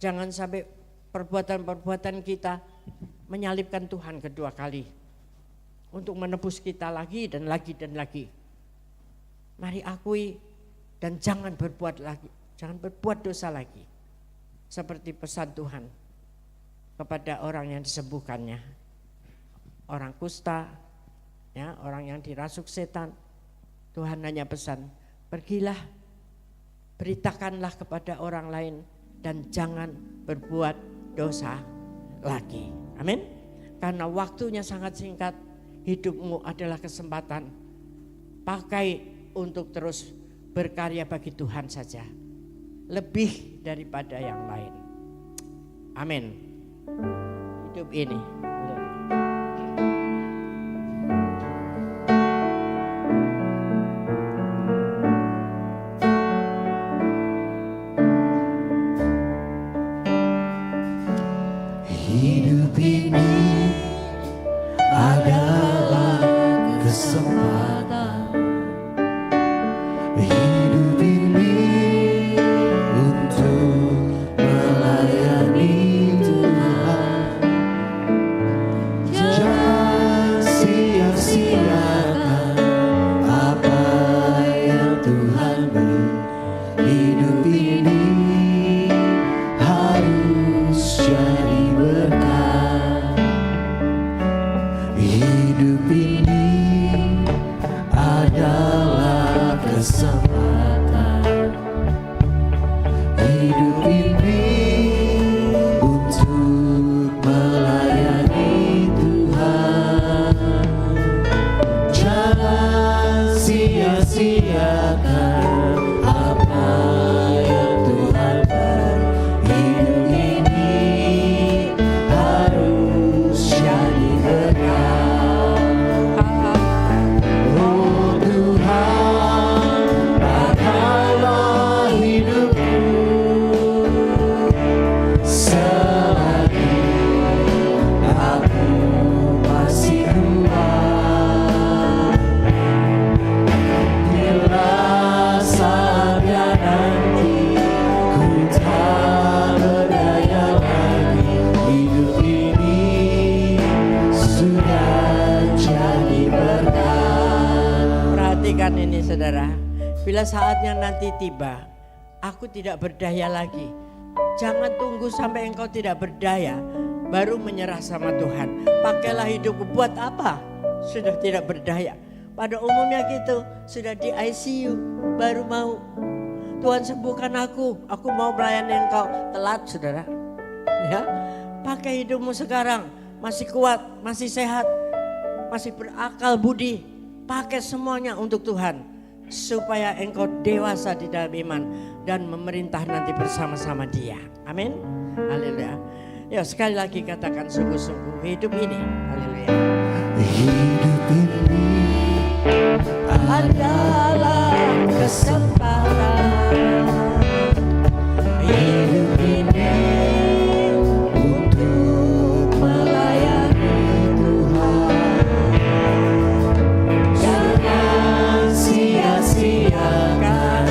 Jangan sampai perbuatan-perbuatan kita menyalibkan Tuhan kedua kali untuk menebus kita lagi dan lagi dan lagi. Mari akui dan jangan berbuat lagi, jangan berbuat dosa lagi. Seperti pesan Tuhan kepada orang yang disembuhkannya, orang kusta, ya, orang yang dirasuk setan. Tuhan hanya pesan, pergilah, beritakanlah kepada orang lain dan jangan berbuat dosa lagi. Amin. Karena waktunya sangat singkat, hidupmu adalah kesempatan. Pakai untuk terus berkarya bagi Tuhan saja. Lebih daripada yang lain. Amin. Hidup ini.
Hidup ini adalah kesempatan. Hidup ini untuk melayani Tuhan.
Bila saatnya nanti tiba, aku tidak berdaya lagi. Jangan tunggu sampai engkau tidak berdaya baru menyerah sama Tuhan. Pakailah hidupku buat apa? Sudah tidak berdaya. Pada umumnya gitu, sudah di ICU baru mau. Tuhan sembuhkan aku mau melayani engkau. Telat saudara. Ya, pakai hidupmu sekarang, masih kuat, masih sehat, masih berakal budi. Pakai semuanya untuk Tuhan. Supaya engkau dewasa di dalam iman dan memerintah nanti bersama-sama Dia. Amin. Haleluya. Ya, sekali lagi katakan sungguh-sungguh hidup ini. Haleluya.
Hidup ini
Adalah kesempatan. Hidup ini untuk melayani Tuhan. Jangan sia-siakan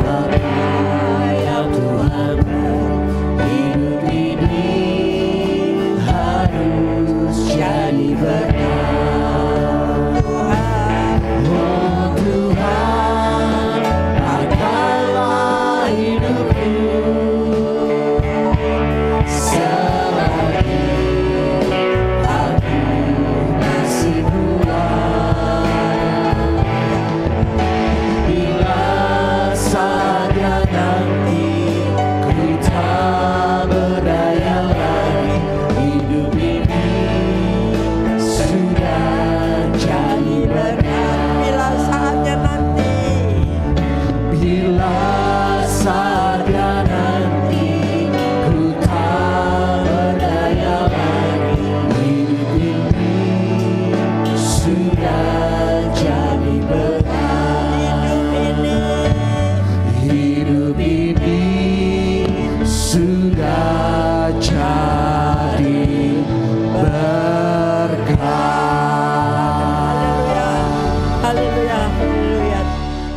apa yang Tuhan beri. Hidup ini harus jadi berkat.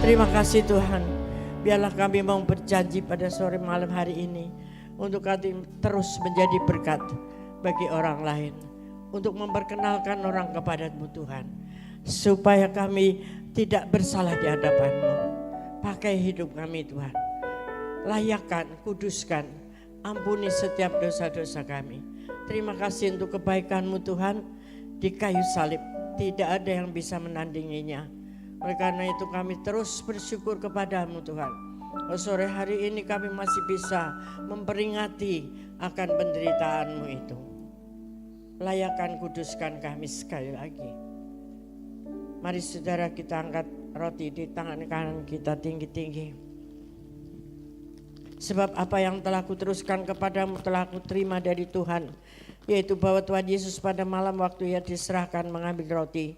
Terima kasih Tuhan. Biarlah kami mau berjanji pada sore malam hari ini untuk kami terus menjadi berkat bagi orang lain, untuk memperkenalkan orang kepada-Mu Tuhan, supaya kami tidak bersalah di hadapan-Mu. Pakai hidup kami Tuhan, layakkan, kuduskan, ampuni setiap dosa-dosa kami. Terima kasih untuk kebaikan-Mu Tuhan di kayu salib, tidak ada yang bisa menandinginya. Oleh karena itu kami terus bersyukur kepada-Mu Tuhan. Sore hari ini kami masih bisa memperingati akan penderitaan-Mu itu. Layakkan, kuduskan kami sekali lagi. Mari saudara kita angkat roti di tangan kanan kita tinggi-tinggi. Sebab apa yang telah kuteruskan kepadamu telah kuterima dari Tuhan. Yaitu bahwa Tuhan Yesus pada malam waktu Ia diserahkan mengambil roti.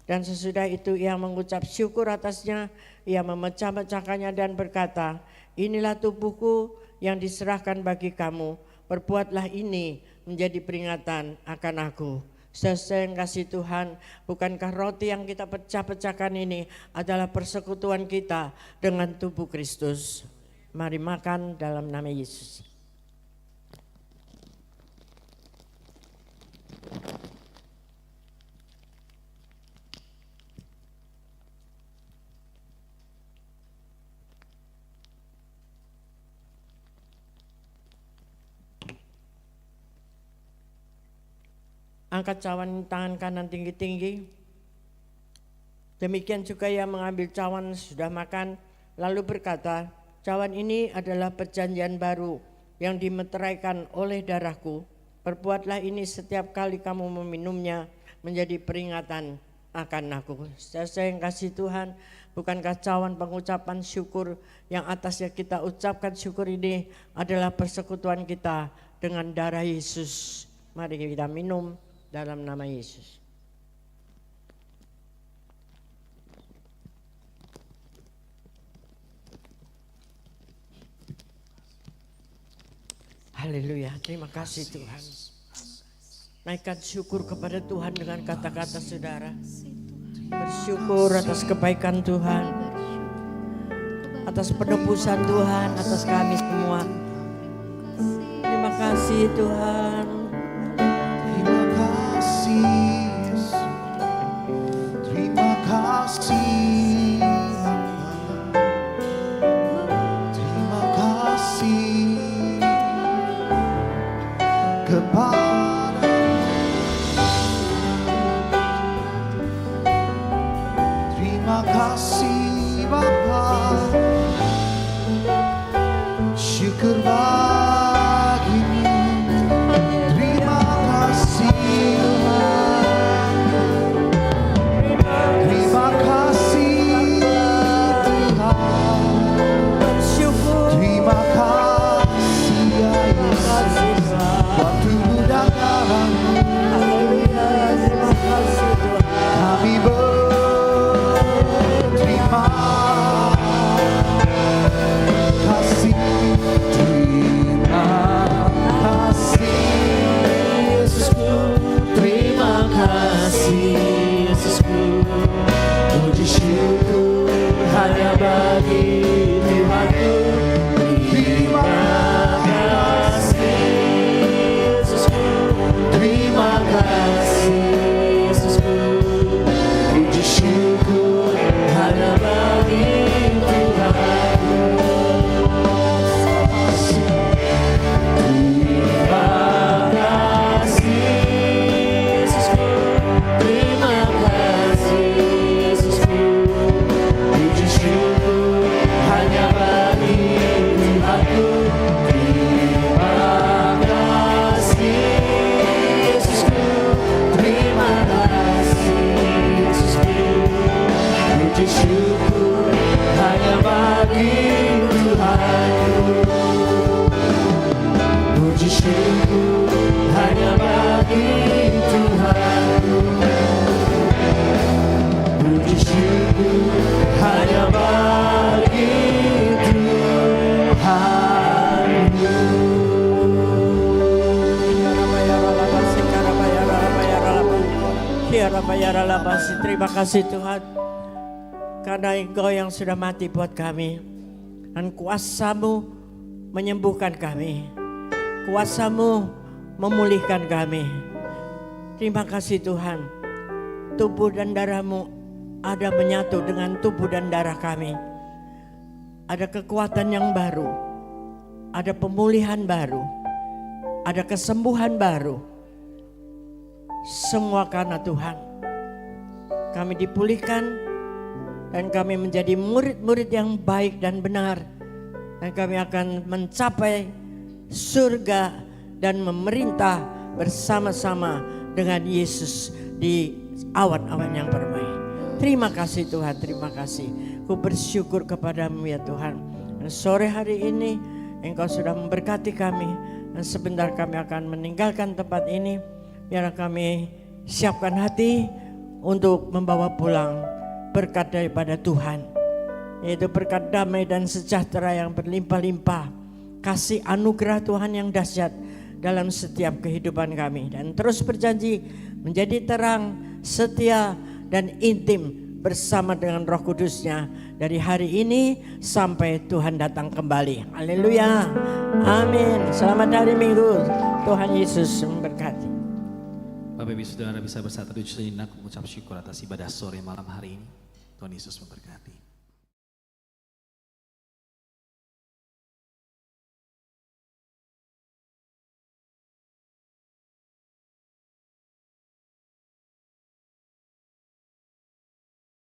Dan sesudah itu Ia mengucap syukur atasnya, Ia memecah-mecahkannya dan berkata, inilah tubuhku yang diserahkan bagi kamu, perbuatlah ini menjadi peringatan akan aku. Saudara yang kasih Tuhan, bukankah roti yang kita pecah-pecahkan ini adalah persekutuan kita dengan tubuh Kristus? Mari makan dalam nama Yesus. Angkat cawan tangan kanan tinggi-tinggi. Demikian juga Ia mengambil cawan sudah makan, lalu berkata, cawan ini adalah perjanjian baru yang dimeteraikan oleh darahku. Perbuatlah ini setiap kali kamu meminumnya menjadi peringatan akan aku. Saya yang kasih Tuhan, bukankah cawan pengucapan syukur yang atasnya kita ucapkan syukur ini adalah persekutuan kita dengan darah Yesus. Mari kita minum dalam nama Yesus. Haleluya, terima kasih Tuhan. Naikkan syukur kepada Tuhan dengan kata-kata saudara. Bersyukur atas kebaikan Tuhan, atas penebusan Tuhan, atas kami semua. Terima kasih Tuhan.
Terima kasih Yesus. Terima kasih bersyukur bagimu. Terima kasih Tuhan. Terima kasih Tuhan. Terima kasih ya Yesus. Waktumu dan darahmu kami berterima kasih. Terima kasih Yesusku. Terima kasih Yesusku. Puji syukur hanya bagi Tuhanku. Terima kasih Yesusku. Terima kasih Yesusku. Puji syukur hanya bagi Tuhanku. Terima kasih Yesusku. Terima kasih Yesusku. Puji syukur hanya bagi Tuhanku. Terima kasih Yesusku. Terima kasih Yesusku. Puji syukur hanya bagi Tuhanku. Puji syukur hanya bagi Tuhanku. Puji syukur hanya bagi
Tuhanku. Terima kasih Tuhan, karena Engkau yang sudah mati buat kami, dan kuasa-Mu menyembuhkan kami, kuasa-Mu memulihkan kami. Terima kasih Tuhan, tubuh dan darah-Mu ada menyatu dengan tubuh dan darah kami. Ada kekuatan yang baru, ada pemulihan baru, ada kesembuhan baru. Semua karena Tuhan. Kami dipulihkan dan kami menjadi murid-murid yang baik dan benar. Dan kami akan mencapai surga dan memerintah bersama-sama dengan Yesus di awan-awan yang permai. Terima kasih Tuhan, terima kasih. Ku bersyukur kepadamu ya Tuhan. Dan sore hari ini Engkau sudah memberkati kami. Dan sebentar kami akan meninggalkan tempat ini. Biar kami siapkan hati untuk membawa pulang berkat daripada Tuhan. Yaitu berkat damai dan sejahtera yang berlimpah-limpah. Kasih anugerah Tuhan yang dahsyat dalam setiap kehidupan kami. Dan terus berjanji menjadi terang, setia dan intim bersama dengan Roh Kudus-Nya dari hari ini sampai Tuhan datang kembali. Haleluya. Amin. Selamat hari Minggu. Tuhan Yesus memberkati.
Bapak Ibu Saudara bisa bersatu di sejenak mengucap syukur atas ibadah sore malam hari ini. Tuhan Yesus memberkati.